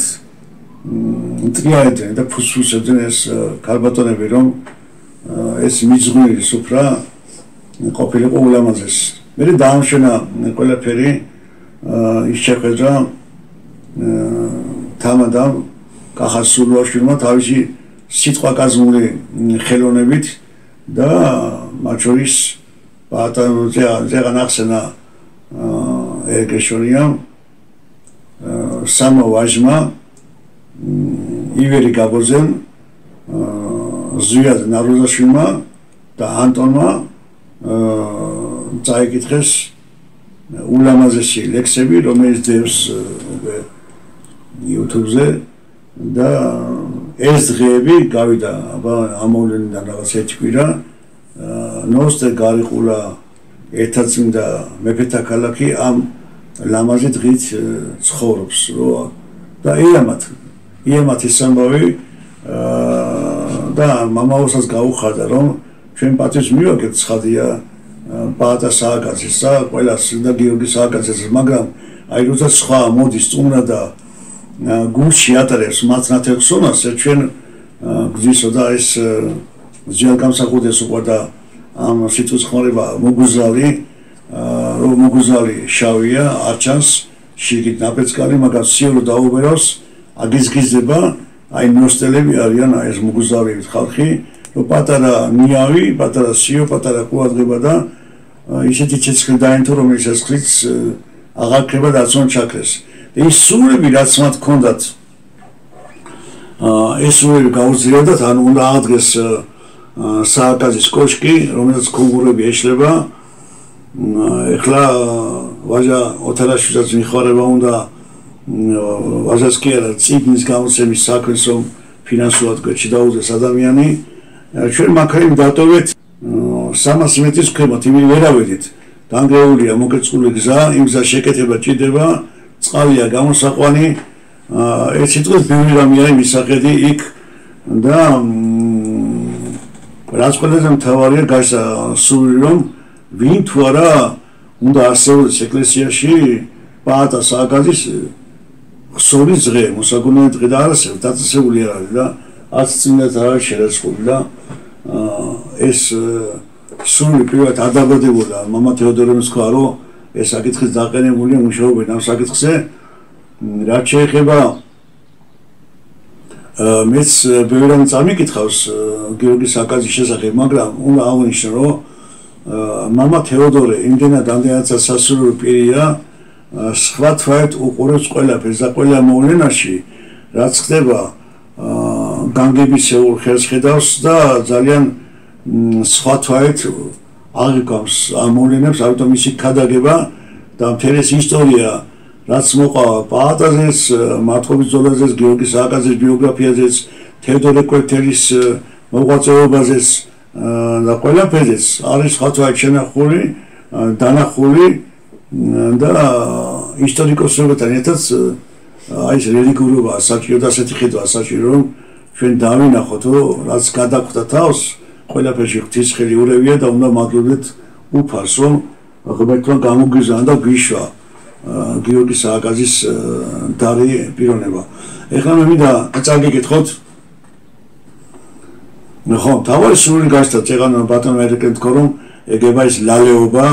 მტრიალებდნენ და ფუსფუსებდნენ ეს ქალბატონები, რომ ეს მიძღვნილი სუფრა ყოფილიყო ულამაზესი. მე დაამშვენა ყველაფერი, ის შეხვედრა თამადამ კახასულაშვილმა თავისი სიტყვაკაზმული ხელოვნებით და მათ შორის ზეღან ახსენა ერგეშონიამ, სამა ვაჟმა, ივერი გაბოზემ, ზვიად ნაროზაშვილმა და ანტონმა წაიკითხეს ულამაზესი ლექსები, რომელიც დევს YouTube-ზე და ეს დღეები გავიდა ამოვლენიდან რაღაც ერთი კვირა, ნოსტე გარიყულა ერთადწმინდა მეფეთა ქალაქი ამ ლამაზი დღით ცხოვრობს და იამათ ის ამბავი და მამაოსაც გაუხარდა, რომ ჩვენ პატივს მივაგებთ ცხადია პაატა სააკაძის და ყველას და გიორგი სააკაძეს, მაგრამ აი როცა სხვა მოდის სტუმრა და გულში ატარებს მათ ნათელსონას, ჩვენ გძისო და ეს ძიალგამსახურდეს უყვარდა ამ სიტყვის ხმარება მოგუზალი, რომ მოგუზალი შავია, არ ჩანს შიგით ნაპეწკალი, მაგრამ სიორო დაუბერავს, აგიზგიზდება, აი ნოსტელები არიან ეს მოგუზალებით ხალხი, რომ პატარა ნიავი, პატარა სიო, პატარა ყურადღება და ისეთი ცეცხლი დაენთო, რომელიც ეს ხლიც აღარ ქრება და აცონ ჩაქრეს. ის სულები რაც მათ ჰქონდათ, ეს სულები გაუძლიერდათ, ანუ უნდა აღდგეს სააკაძის კოშკი, რომელსაც ქუგურები ეშლება. ეხლა ვაჟა ოთარაშვილსაც მიხარება უნდა ვაჟას კი არა წიგნის გამოცემის საქმეს, რომ ფინანსურად გვერდში დაუძეს ადამიანი. ჩვენ მაქრემ დატოვეთ 300 მეტრის ქვემოთ, იმით ვერ ავედით. დანგრეულია მოკეწყული გზა, იმ გზას შეკეთება ჭირდება, წყალია გამოსაყვანი, ეს სიტყვის ბევრი რამეა მისახედი იქ და რაც ყველაზე მთავარია გასასული, რომ ვინ თუ არა უნდა არსებობდეს ეკლესიაში პაატა სააკაძის ხსოვნის დღე, მოსაგონარი დღე და არასდროს დაწესებული არ არის და არც წინათ არ არის შერაცხული და ეს სული პირველად არ დაბადებულა მამა თეოდორემ თქვა, რომ ეს საკითხის დაყენებულია მუშაობენ ამ საკითხზე. რაც შეეხება მეც ბევრი რამ წამიკითხავს გიორგი საკაძის შესახებ, მაგრამ უნდა აღვნიშნო, რომ მამა თეოდორე იმდენად სასურველი პირია, სხვა თვალით უყურებს ყველაფერს და ყველა მოვლენაში, რაც ხდება განგებისეულ ხელს ხედავს და ძალიან სხვა თვალით აღიქვამს ამ მოვლენებს, ამიტომ მისი ქადაგება და მთელი ეს ისტორია რაც მოყვა პაატაზეს, მართლობის ძოლაზეს, გიორგი სააკაძის ბიოგრაფიაზეც, თეოდორე კვეთელის მოღვაწეობაზეც და ყველაფერზეც არის სხვა თვალით შენახული, დანახული და ისტორიკოსებთან ერთად აი ეს რელიგიურობა საჭირო და ასეთი ხედვა საჭირო, რომ ჩვენ დავინახოთ, რომ რაც გადახვდა თავს, ყველაფერში ღვთის ხელი ურევია და უნდა მადლობდეთ უფალს, რომ ღმერთმა გამოგიზანა და გვიშვა გიორგი სააკაძის დარი პიროვნება. ეხლა მე მინდა წაგიკითხოთ. ხო, თავარი სული გასცა წეღანა ბატონო ერეკენ თქო, რომ ეგება ის ლალეობა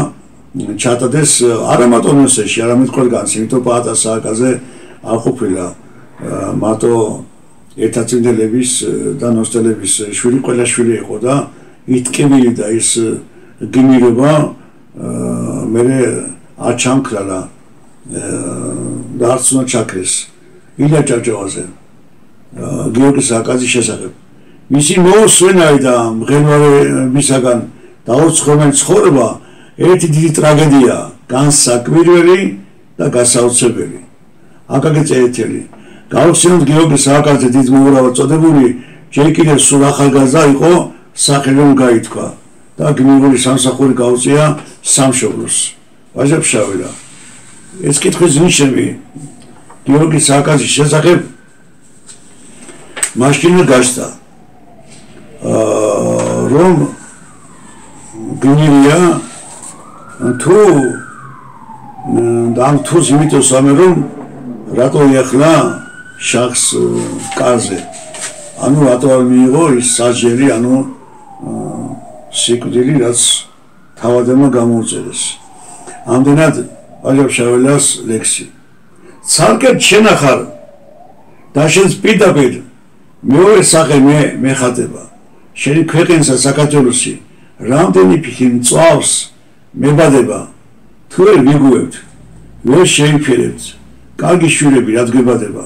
ჩატადეს არა მარტო ნოსეში, არამედ ყველგანს, იმიტომ პაატა სააკაძე არ ყოფილა მარტო ერთაწინდელების და ნოსტელების შვილი, ყველა შვილი იყო და იტკივილი და ის გიმირება მე არ ჩამქრალა და არც უნდა ჩაქრეს ილია ჭავჭავაძე გიორგი სააკაძის შესახებ. მისი მოუსვენარი და მღენვარებისაგან დაუცხრომელი ცხოვრება ერთი დიდი ტრაგედია, განსაკვირველი და გასაოცებელი. აკაკი წერეთელი გავხსენოთ გიორგი სააკაძე დიდ მოურავად წოდებული ჯერ კიდევ სულ ახალგაზრდა იყო, სახელი რომ გაითქვა და გმირული სამსახური გაუწია სამშობლოს. ვაჟა-ფშაველა ეს კითხვის ნიშნები გიორგი სააკაძის შესახებ მაშინ გაშთა რომ გმირია თუ და ამ თუს იმიტოს ამე რომ რატო იახლა შახს კარზე ანუ რატო არ მიიღო ის საჯერი ანუ სიკვდილი რაც თავადმა გამოუწერეს. ამდენად ვაჟა-ფშაველას ლექსი ცალკე შენახარ და შენს პირდაპირ მეორე სახე მეხატება შენი ქვეყნისა საქართველოსი რამდენი ფიქრი მწვავს მებადება თუ ვერ ვიგუებთ ვერ შეიფერებთ კარგი შვილები რა დგებადება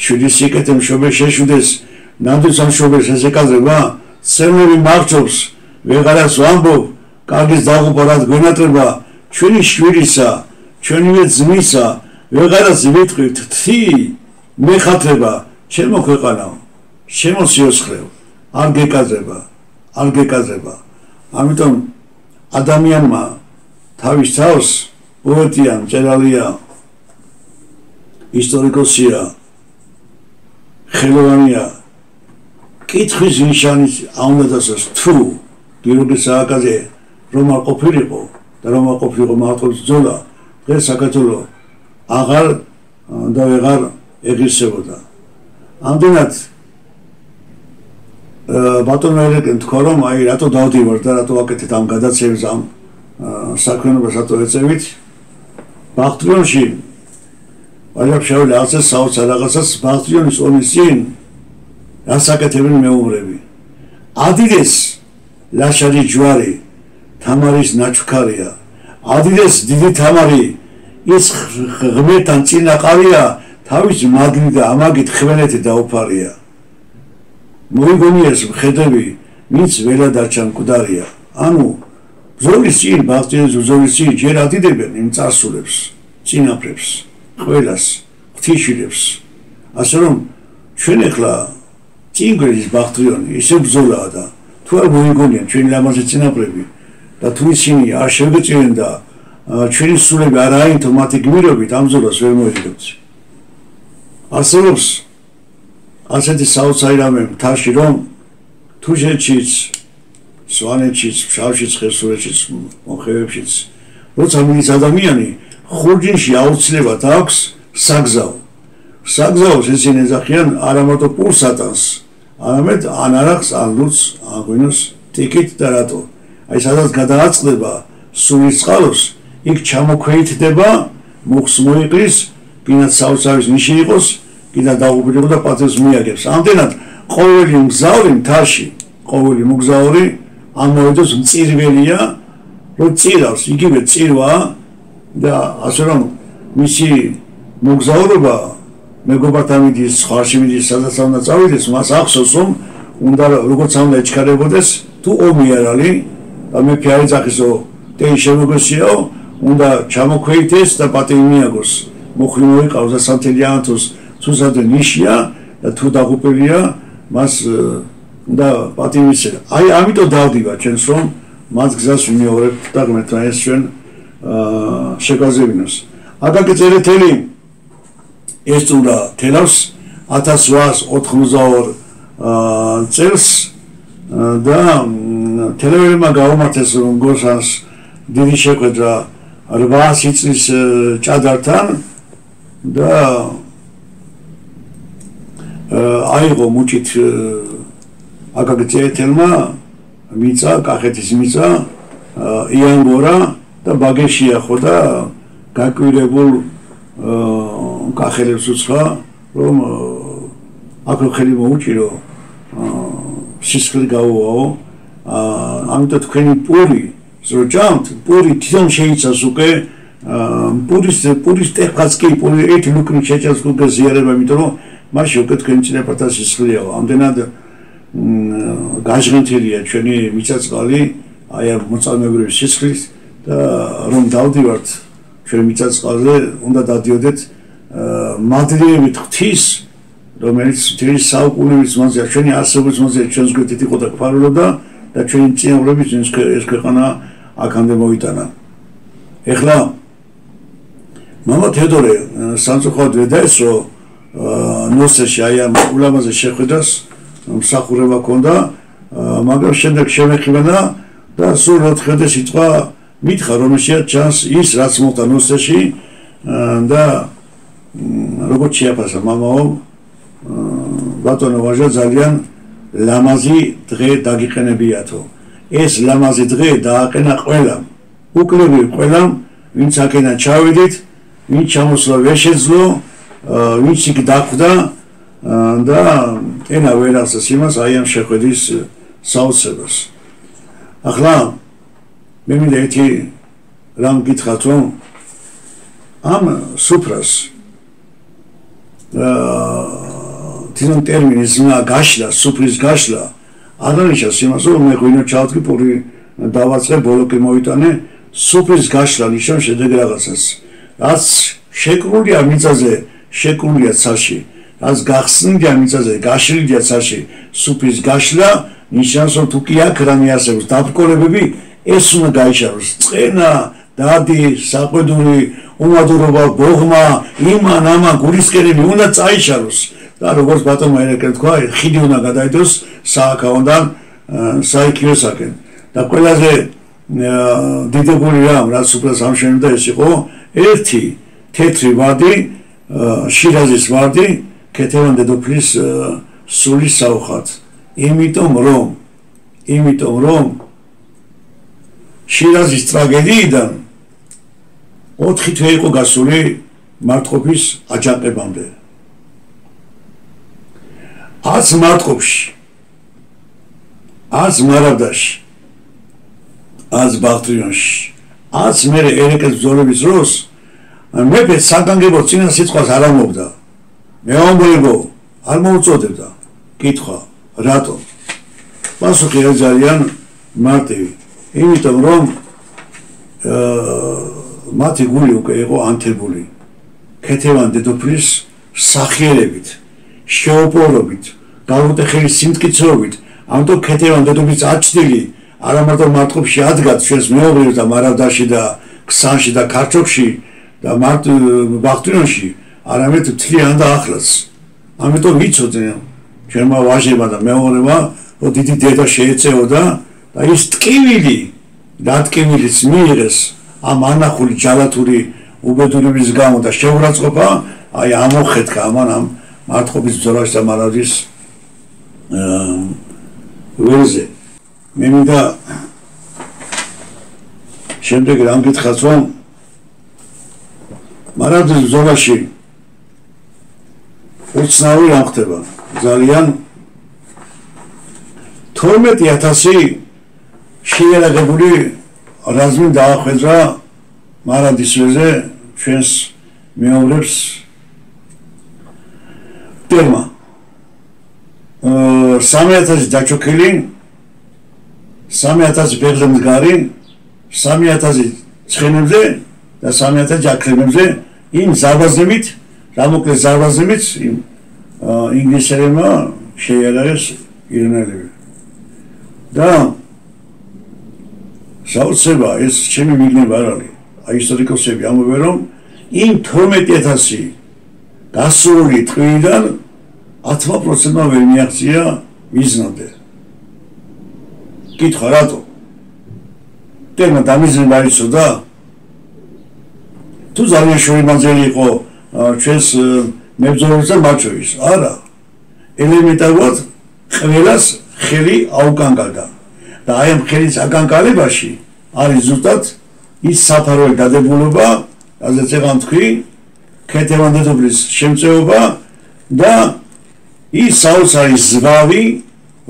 შვილის სიკეთე მშობელს შეშვდეს ნამდვილ სამშობელს ესეკაზება ცემები მარჩობს ვეღარას ვამბობ კარგის დაღუპვა რაც გვენატრება ჩვენი შვილისა ჩვენივე ძმისა ვეღარას ვიტყვით თი მეხათება ჩემო ქვეყანაო ჩემო სიოცხლეო არ გეკაზება ამიტომ ადამიანმა თავის თავს პოეტია მწერალია ისტორიკოსია ხელოვანია კითხვის ნიშანის უნდა დასოს თუ გიორგი სააკაძე რომ არ ყოფილიყო და რომ არ ყოფილიყო მართლობის ბრძოლა დღეს საქართველოს აღარ და ვეღარ ეგრისებოდა. ამდენად ბატონო ერეკენ თქვა რომ აი რატო დავდივარ და რატო ვაკეთეთ ამ გადაცემას ამ საქმიანობას რატო ეწევით ბახტრიონში ვაჟა-ფშაველა ასე საოცარ რაღაცას ბახტრიონის ომის წინ რასაკეთებენ მეომრები ადიდეს ლაშარი ჯვარი თამარის ნაჩუქარია ადიდეს დიდი თამარი ის ღმერთთან წინაყარია თავის მაგნი და ამაგით ხველეთი დაუფარია მოიგონიეს მხედები ვინც ველა დარჩა მკვდარია ანუ ბრძოლის წინ ბახტინის ბრძოლის წინ ჯერ ადიდებენ იმ წარსულებს წინაპრებს ყველას ღვთისშვილებს ასე რომ ჩვენ ახლა წინ გვერდის ბახტრიონი ისე ბრძოლაა და თუ არ მოიგონიან ჩვენი ლამაზი წინაპრები და თუ ისინი არ შევეწირენ და ჩვენი სულები არ აინთო მათი გმირობით ამ ბრძოლას ვერ მოიგებთ. არსებობს ასეთი საოცარი რამე მთაში რომ თუშეთშიც, სვანეთშიც, ფშავშიც, ხევსურეთშიც, მომხევებშიც როცა მიდის ადამიანი ხურჯინში აუცილებლად აქვს საგზაო. საგზაოს ისინი ეძახიან არა მარტო პულსატანს, არამედ ან არახს, ან ლუც, ან ღვინოს ტიკით და რატო. აი სადაც გადააწყდება სულის წყალოს იქ ჩამოქვეითდება, მუხს მოიყრის, გინაც საოცარის ნიში იყოს კიდე დაღუპულიყო და პატივს მიაგებს. ამდენად ყოველი მგზავრი მთაში, ყოველი მგზავრი ამოვიდეს მწირველია, რომ წირავს, იგივე წირვა და ასე რომ მისი მოგზაურობა მეგობართან მიდის, ხარში მიდის, სადაც უნდა წავიდეს, მას ახსოვს, რომ უნდა როგორც უნდა ეჩქარებოდეს, თუ ომი არ არის და მეფე არ ეძახისო ტეი შემოგესიაო, უნდა ჩამოქვეითეს და პატივი მიაგოს. მოხრი მოიყავს და სამთელიანთოს თუსადე ნიშია და თუ დაღუპულია, მას უნდა პატივი მისცეს. აი ამიტომ დავდივა ჩვენს რომ მას გზას ვიმეორებ და ღმერთთან ეს ჩვენ შეგვაზევინოს. აკაკი წერეთელი ეს უნდა თელავს 1892 წელს და თელეველმა გაუმართეს რომ გოსანს დიდი შეხვედრა 800 წლის ჭადართან და აიღო მუჭით აკაკი წერეთელმა მიწა, კახეთის მიწა, იანგორა და ბაგეშია ხო და გაკვირებულ კახელებს უცხა რომ აქ ხელი მოუჭირო სისხლი გაუვაო ამიტომ თქვენი პური ზროჭამთ პური თვითონ შეიცავს უკვე პურის ტექნიკაც კი პური ერთი ლუკნი შეჭავს უკვე ზიარება იმიტომ რომ მაშინ უკვე თქვენი წინაპართა სისხლიაო ამდენად გაჟღენთელია ჩვენი მიწა-წყალი აი ამ მოწამეების სისხლის და რომ დავდივართ ჩვენ მიწა-წყალზე უნდა დადიოდეთ მადლიებით ღვთის რომელიც მთელი საუკუნეების მანძილზე ჩვენი არსებობის მანძილზე ჩვენს გვერდით იყო და გვფარულობდა და ჩვენი წინაპრების ეს ქვეყანა აქამდე მოვიტანა. ეხლა მამა თედორე სამწუხაროდ ვერ დაესწრო ნოსეში აი ამ ულამაზე შეხვედრას მსახურება ჰქონდა, მაგრამ შემდეგ შემეხიბანა და სულ 4 სიტყვა მითხრა რომელშიაც ჩანს ის რაც მოხდა ნოსეში და როგორც შეაფასა მამაო ბატონო ვაჟა ძალიან ლამაზი დღე დაგიყენებიათო. ეს ლამაზი დღე დააყენა ყველამ. უკლები ყველამ, ვინც აქედან ჩავიდით, ვინც ჩამოსვლა ვერ შეძლო, ვინც იქ დახვდა და ენა ვერ ახსენს იმას აი ამ შეხვედრის საოცრებას. ახლა მე მინდა ერთი რამ გითხრათ რომ ამ სუფრას თვითონ ტერმინი ზნა გაშლა, სუფრის გაშლა არ არის იმას რომ მე ღვინო ჩავდგი პური დავაწყე ბოლოკი მოვიტანე სუფრის გაშლა ნიშნავს შედეგ რაღაცას რაც შეკრულია მიწაზე შეკრულია ცაში რაც გახსნილია მიწაზე გაშლილია ცაში სუფრის გაშლა ნიშნავს რომ თუ კი აქ რამე არსებობს დაბრკოლებები ეს უნდა გაიშალოს წყენა დადი საყვედური უმადურობა ბოღმა იმან ამან გულისკერები უნდა წაიშალოს და როგორც ბატონმა ერეკლე თქვა ხიდი უნდა გადაიდოს სააქაონდან საიქიოსაკენ და ყველაზე დიდებული რამ რაც უბრალოდ ამშვენებდა ეს იყო ერთი თეთრი ვარდი შირაზის ვარდი ქეთევან დედოფლის სულის საუხად იმიტომ რომ შირაზის ტრაგედიიდან 4 თვე იყო გასული მარტყოფის აჯანყებამდე. 10 მარტყოფში, 10 მარავდაში, 10 ბაღტრიონში, 10 მერე ერეკლეს ბრძოლების დროს მეფე საგანგებო წინა სიტყვას არ ამბობდა. მეომრებო არ მოუწოდებდა. კითხვა, რატომ? პასუხი ძალიან მარტივი. იმიტომ რომ მათი გული უკვე იყო ანთებული ქეთევან დედოფლის სახიერებით, შეოპოვებით, გაუტეხილი სიმტკიცეობით, ამიტომ ქეთევან დედოფლის აჩდილი არა მარტო მარტყოფში ადგათ ჩვენს მეომრებს და მარავდაში და ქსანში და ქარჩოქში და ბაღტრიონში, არამედ მთლიან და ახლაც. ამიტომ იცოდნენ ჩვენმა ვაჟებმა და მეომრებმა, რომ დიდი დედა შეეწეოდა და ის ტკივილი დატკივილიც მიიღეს ამ ანახული ჯალათური უბედურების გამო და შეურაცხყოფა აი ამოხეთქა ამან ამ მარტყოფის ბრძოლაში და მარავდის ველზე. მე მინდა შემდეგ რამ გითხრათ რომ მარავდის ბრძოლაში უცნაური რა ხდება ძალიან 12,000 შეიარაღებული რაზმი დაახვედრა მარადის ვეზე ჩვენს მეომრებს თემა 3,000 დაჩოქილი 3,000 ბეღზე მდგარი 3,000 ცხენებზე და 3,000 ჯაქრებებზე იმ ზარბაზნებით რა მოკლეს ზარბაზნებით იმ ინგლისელებმა შეიარაღეს ირანელები და საოცრება ეს ჩემი მიგნება არ არის აი ისტორიკოსები ამბობენ რომ იმ 12,000 გასული ტყვიდან 10%-მა ვერ მიაღწია მიზნამდე კითხვა რატო თემა დამიზნება იცოდა თუ ძალიან შორიმანძელი იყო ჩვენს მებრძოლებსა მათ შორის არა ელემენტარულად ყველას ხელი აუკანკადა და აი ამ ხელის აკანკალებაში არის ზუსტად ის საფარველი დადებულება რაზეც ეგან თქვი ქეთევანდედობის შემწეობა და ის საოცარი ზვავი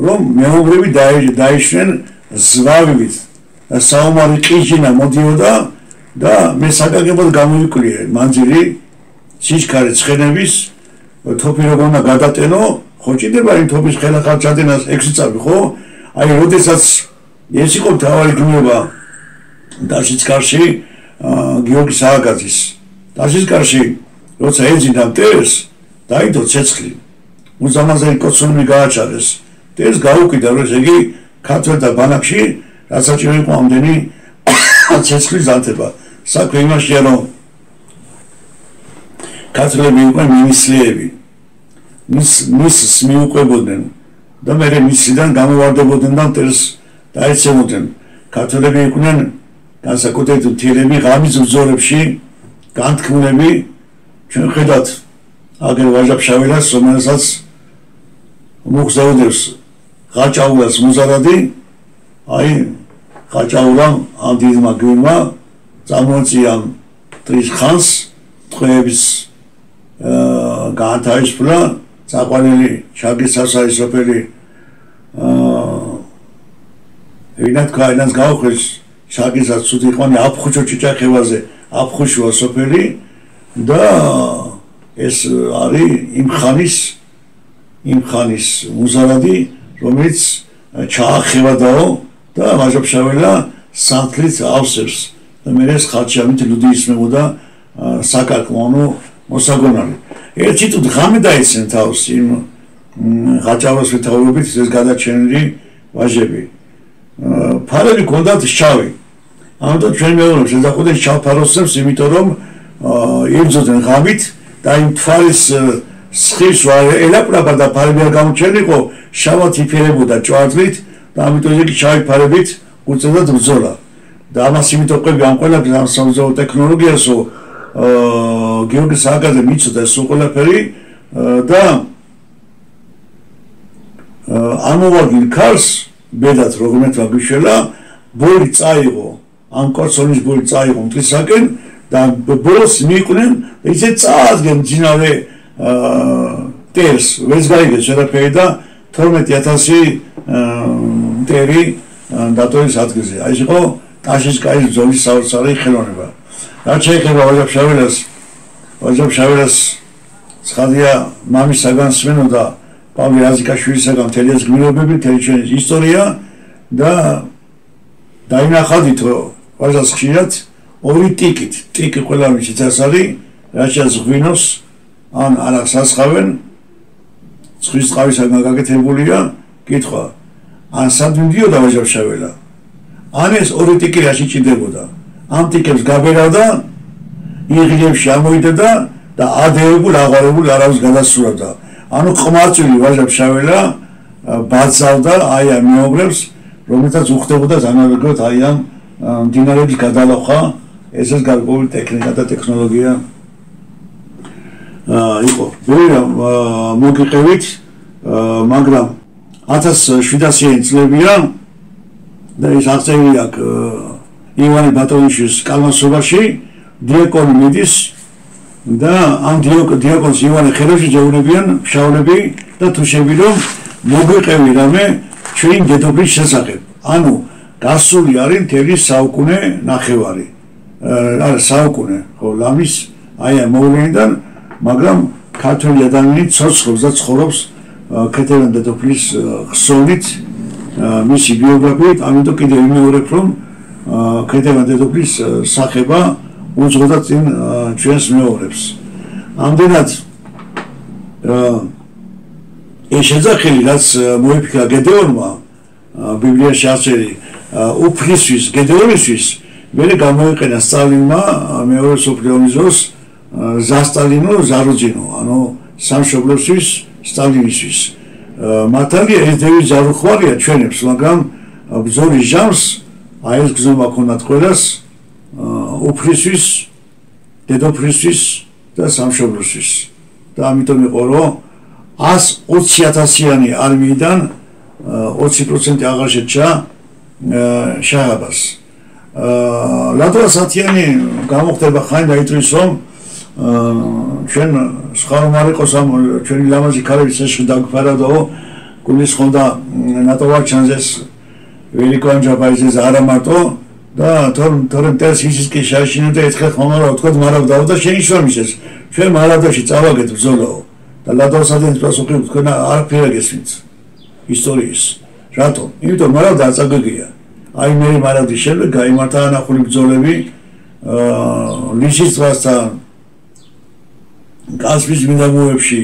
რომ მეომრები დაიშვნენ ზვავებით და საომარი ყიჟინა მოდიოდა და მე საკაგებად გამოვიკვლიე მანძილი სიჩქარე ცხენების თოფი როგორ უნდა გადატენო ხო ჭირდება იმ თოფის ხელახალ ჩადენას 6 წამი ხო აი როდესაც ეს იყო თავი გმობა დაშიჩკარში გიორგი სააკაძის დაშიჩკარში როცა ეძინა მტერს დაიდო ცეცხლი უზამაზარი კოცონები გააჩარეს ეს გაუკიდა რომ იგი ქართველთა ბანაკში რაც საჭირო იყო ამდენი ცეცხლის ზანთება საქმე იმაშია რომ ქართველები იყვნენ მინისტრები მისს მიუყვებოდნენ და მერე მისიდან გამოვარდებოდნენ და მტერს დაეცემოდნენ ქართველები იყვნენ განსაკუთრებით მთიელები ღამის ბრძოლებში განთქმულები ჩვენ ხედავთ აგერ ვაჟა-ფშაველას რომელსაც მოხსაუდებს ხაჭაურას მუზარადი აი ხაჭაურამ ამ დიდმა გვირმა წამოწია ტრის ხანს ტყეების განთავისუფლა წაყვანილი ჩაგისასაი სოფელი ვინათ კაინას გავხეს ჩაგისას ცუდი ყვანი აფხუჩო ჭიჭახევაზე აფხუშოა სოფელი და ეს არის იმ ხანის მუზარადი რომელიც ჩაახევადაო და ვაჟა-ფშაველა სანთლით ავსებს და მე ეს ხალხი ამით ლუდი ისმებოდა საკარკვანო მოსაგონარი ერთი თუ ღამე დაიცენ თავს იმ ხაჭაურას მეთაურობით ეს გადაჩენილი ვაჟები ფარები კონდათ შავი ამიტომ ჩვენ მეუბნებს შეზაყოდნენ შავ ფაროსებს იმიტომ რომ იბრძოდნენ ღამით და იმ თვალის სხივს ელაპრაბა და ფარები არ გამოჩენილიყო შავად იფერებოდა ჭვარდლით და ამიტომ იგი შავი ფარებით უწევდათ ბრძოლა და ამას იმიტომ ყვები ამ ყველაფერს ამ სამზაო ტექნოლოგიასო გიორგი სააკაძე მიცოდა ეს ყველაფერი და ამოვაგილ ქარს ბედათ როგმეთ ვაგვიშველა ბოლი წაიღო ამ კორცონის ბოლი წაიღო მტრისაკენ და ბოლოს მიიყვნენ ისე წაადგენ ძინავე ტერს ვერც გაიგეს ყველაფერი და 12,000 მტერი დატოვის ადგილზე აი ეს იყო ტაშისკაის ბრძოლის საოცარი ხელოვნება რაც შეეხება ვაჟა-ფშაველას ცხადია მამისაგან სვენოდა პავლე აზიკაშვილისაგან მთელი ეს გმირობები მთელი ჩვენი ისტორია და დაინახავთ რომ ვაჟას ხშირად ორი ტიკი ყველა მისიც არის რასაც ღვინოს ან არას ასხავენ ცხრის წყავისაგან გაკეთებულია კითხვა ან სად მიდიოდა ვაჟა-ფშაველა ან ეს ორი ტიკი რაში ჭირდებოდა ამ ტიკებს გაბერავდა იღლებში ამოიდოდა და ადეებულ აღვარებულ არავის გადასურვდა ანუ ყმაწვილი ვაჟა-ფშაველა ბაცავდა აი ამ მეომრებს რომელთაც უხდებოდა ანალოგიურად აი ამ მდინარეების გადალახვა ესეც გარკვეული ტექნიკა და ტექნოლოგია იყო მოგიყევით მაგრამ 1700 წლებია და ეს აღწერილი აქვს ივანე ბატონიშვილის კალმასობაში დიაკონი მიდის და ამ დიაკონს ივანე ხელოვში ჯეუნებიან მშავლები და თუშები რომ მოგვიყევი რამე ჩვენი დედოფლის შესახებ. ანუ გასული არის მთელი საუკუნე ნახევარი. არა საუკუნე, ხო, ლამის აი ამ მოვლენიდან, მაგრამ ქართველი ადამიანი ცოცხლობს და ცხოვრობს ქეთევან დედოფლის ხსოვნით, მისი ბიოგრაფიით, ამიტომ კიდევ ვიმეორებ, რომ ქეთევან დედოფლის სახება უძღოდა წინ ჩვენს მეომრებს. ამდენად ეს შეძახილი, რაც მოიფიქრა გედეონმა ბიბლიაში ასერი უფლისთვის, გედეონისთვის, მერე გამოიყენა სტალინმა მეორე მსოფლიო ომის დროს ზასტალინო, ზარუძინო, ანუ სამშობლოსთვის, სტალინისთვის. მართალია ეს დევიზი არ უხვარია ჩვენებს, მაგრამ ბრძოლის ჟამს აი ეს გზნობა ქონდათ ყველას უფლისთვის, დედოფლისთვის და სამშობლოსთვის. და ამიტომ იყო რომ 120,000-იანი არმიიდან 20% აღარ შეჭა შაჰაბას. ლადრასათიანი გამოხდება ხანი დაიწვის რომ ჩვენ სხვა რომ არ იყოს ამ ჩვენი ლამაზი ქალების ეშხი დაგფარადაო გულისხმობდა ნატო ვარჩანზეს ველიკოანჯაბაიზეს არა მარტო და თორემ ტეს ისიც კი შაშინო და ერთხელ ხომარა თქვა მარავდაო და შეიშვამისეს ჩვენ მარავდაში წავაგეთ ბრძოლაო და ლადრასათიანის პასუხი თქვენ არაფერი გესმით ისტორიის რატომ? იმიტომ მარავდა აწაგებია აი მე მარავდის შემდეგ გაიმართა ანახული ბრძოლები ლისის ზღვასთან გასვის მინდამოებში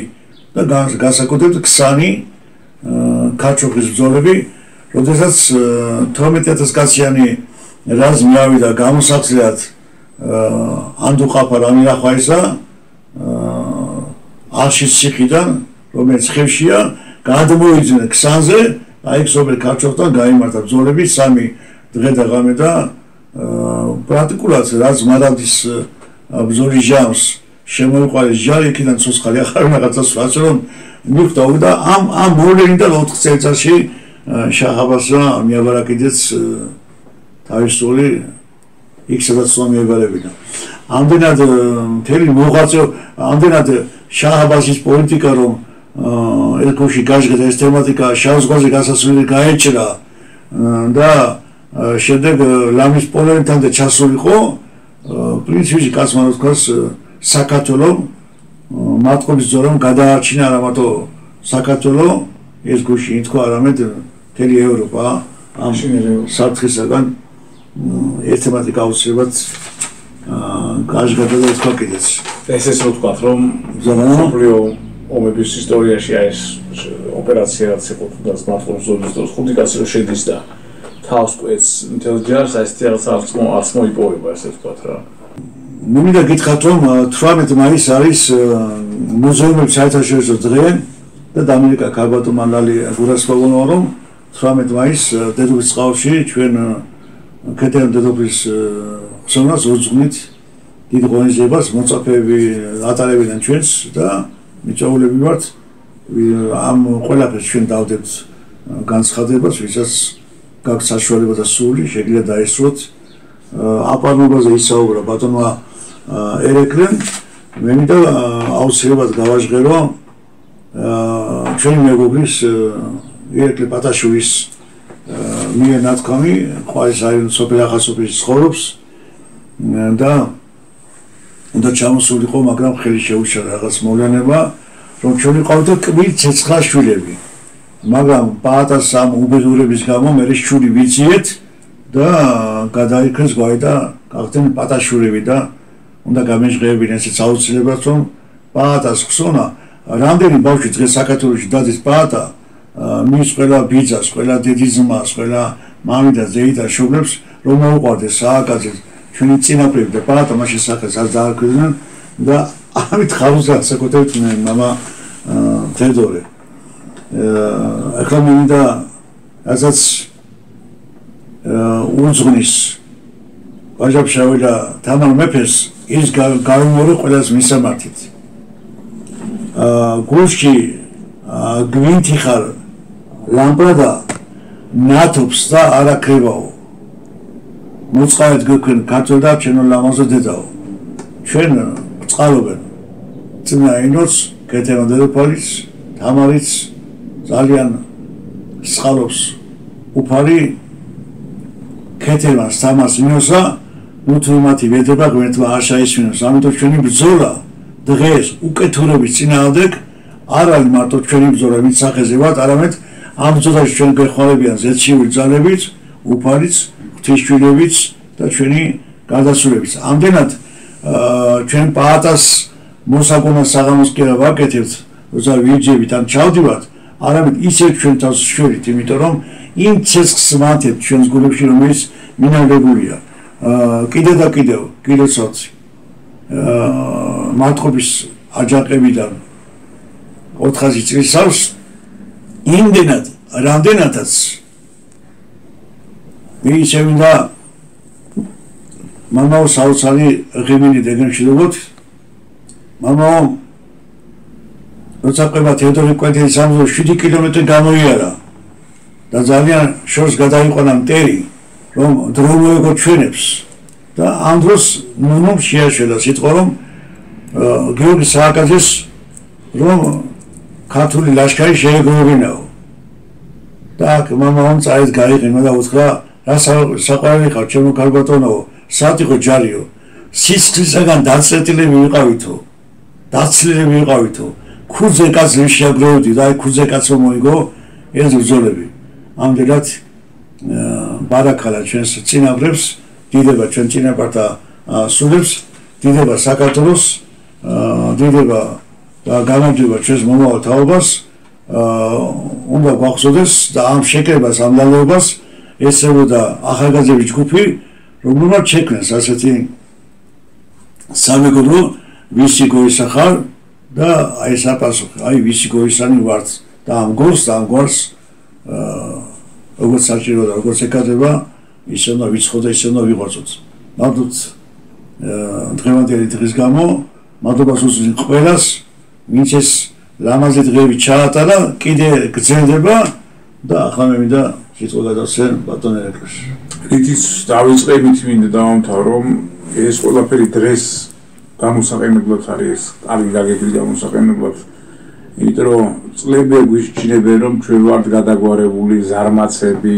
და გასაკუთრებით ქსანი ქარჩოხის ბრძოლები, როდესაც 12,000 კაციანი რაზმი ავიდა გამოსაცილად ანდუყაფა რამირახვაისა არშის ციხიდან, რომელიც ხევშია, გადმოიძინა ქსანზე, აი ხსობელ ქარჩოხთან გაიმართა ბრძოლები 3 დღე და ღამე და პრაქტიკულად რაც მარადის ბრძოლის ჟამს შემოიყვანეს ჯარი იქიდან ცოცხალი ახალი რაღაცას რაც რომ მიხვდა და ამ მოვლენიდან 4 წელიწადში შაჰაბასმა მიაბარაკიდეს თავისული იქ სადაც მიაბარებინა. ამდენად მთელი მოღვაწე ამდენად შაჰაბასის პოლიტიკა რომ ელქოში გაჟღერდა ეს თემატიკა შავ ზღვაზე გასასვლელი გაეჭრა და შემდეგ ლამის პოლონეთთან და ჩასულიყო პრინციპში კაცმა თქვას საქართველო მათყობის ზორომ გადაარჩინა არა მარტო საქართველო ეს გუში ითქვა არამედ მთელი ევროპა ამ საფრთხისაგან ერთმანეთი გაუცლებად გაჟღერდა და თქვა კიდეც ეს რო თქვა რომ მსოფლიო ომების ისტორიაში ეს ოპერაცია რაც იყო თუნდაც მათყობის ზონის დროს 5 კაცი რო შედის და თავს კვეთს მთელ ჯარს ეს არც მოიპოვება ესე თქვა რა მე მინდა გითხრათ რომ 18 მაისს არის მუზეუმების საერთაშორისო დღე და დამირეკა ქარბატო მალალი გურასპოვონო რომ 18 მაისს დედოფლის წყალში ჩვენ ქეთევან დედოფლის ხსოვნას უძღვნით დიდ ღონისძიებას მოწაფეები ატარებდნენ ჩვენს და მიწვეულები ვართ ამ ყველაფერს ჩვენ დავდებთ განცხადებას ვისაც გაქვს საშუალება და სული შეგიძლიათ დაესწროთ აპარნობაზე ისაუბრა ბატონმა ერეკლემ მე მინდა აუცილებლად გავაჟღერო ჩვენი მეგობრის ერეკლე პატაშვილის მიერ ნათქვამი ყვარის რაიონის სოფელ ახალსოფელში ცხოვრობს და ჩამოსულიყო მაგრამ ხელი შეუშალა რაღაც მოვლენება რომ ჩვენი ყავდა კბილ ცეცხლა შვილები მაგრამ პაატას ამ უბედურების გამო მე შური ვიციეთ და გადაიქრეს გვარი და გახდნენ პატაშვილები და უნდა გამეჟღერებინა ესეც აუცილებლად რომ პაატას ხსოვნა რამდენი ბავშვი დღეს საქართველოში დადის პაატა მის ყველა ბიძას, ყველა დედიზმას, ყველა მამიდა ზეიდა შობლებს რომ მოუყვარდეს სააკაძე ჩვენი წინაპრები და პაატა მაშინ სახელს არ დაარქვდნენ და ამით ხარუზა საკუთრებით მამა თედორე ახლა მინდა ასაც უძღვნის ვაჟა-ფშავი და თამარ მეფეს ის გამიმორო ყველას მისამართით გულში გვინთი ხარ ლამპრადა ნათობს და არაქრებაო მოწყალეთ გქენ ქართულ და ჩვენო ლამაზო დედაო ჩვენ წყალობენ წინაინოც კეთება დედოფალიც თამარიც ძალიან სხალობს უფალი კეთებას თამას ინოსა ნუ მათი ვედება გვერდმა არ შეისმინოს ამიტომ ჩვენი ბრძოლა დღეს უკეთურების წინააღმდეგ არ არის მარტო ჩვენი ბრძოლა ვინც სახეზე ვართ არამედ ამ ბრძოლაში ჩვენ გვეხმარებიან ზედშივი ძალებიც უფალიც ღვთისმშობლებიც და ჩვენი გარდაცვალებიც ამდენად ჩვენ პაატას მოსაგონას საღამოს კი არა ვაკეთებთ როცა ვიჯებით ან ჩავდივართ არამედ ისევ ჩვენ თავს შევით იმიტომ რომ იმ ცეცხლს ვანთებთ ჩვენს გულებში რომელიც მინავლებულია კიდევ და კიდევ გილოცავთ მარტყობის აჯანყებიდან 400 წლის სავს იმდენად რამდენადაც მისევინდა მამაო საოცარი ღიმილი დეგემშვიდობოთ მამაო როცა ყება თეოდორი კვეთილის სამზო 7 კილომეტრი გამოიარა და ძალიან შორს გადაიყვანა მტერი რომ დრო მოეგო ჩვენებს და ამ დროს ნუნომ შეაშველა სიტყვა რომ გიორგი სააკაძეს რომ ქართული ლაშქარი შეეგოებინაო და მამაომ წაით გაიყინა და უთხრა რა საყვარელი ხარ ჩემო კარბატონო სათიხო ჯარიო სისხლისაგან დაცრეტილები ვიყავითო დაცლილები ვიყავითო ქუძე კაცს შეაგროვდი და ქუძე კაცო მოიგო ეს ბრძოლები ამდენად ბარაქალა ჩვენს წინაპრებს დიდება ჩვენ წინაპართა სულებს დიდება საქართველოს დიდება და გამარჯვება ჩვენს მომავალ თაობას უნდა გვახსოვდეს და ამ შეკრებას ამ ლალეობას ესწრებოდა ახალგაზრდების ჯგუფი რომელმაც შექმნეს ასეთი სამეგობრო ვისი გოისახარ და აი საპასუხო აი ვისი გოისანი ვართ და ამ გორს და ამ გვარს როგორც საჭირო და როგორც ეკადება ისე უნდა ვიცხოვოთ და ისე უნდა ვიღვაწოთ მადლობთ დღევანდელი დღის გამო მადლობას უსმენთ ყველას ვინც ეს ლამაზი დღეები ჩაატარა კიდე გრძელდება და ახლა მე მინდა სიტყვა გადავცემ ბატონ ერეკლეს რითიც დავიწყებით მინდა დავამთავრო რომ ეს ყველაფერი დღეს გამოსაყენებლად არის არის გაგებული გამოსაყენებლად იმიტომ რომ წლები გვიჩნდებიან რომ ჩვენ ვართ გადაგვარებული ზარმაცები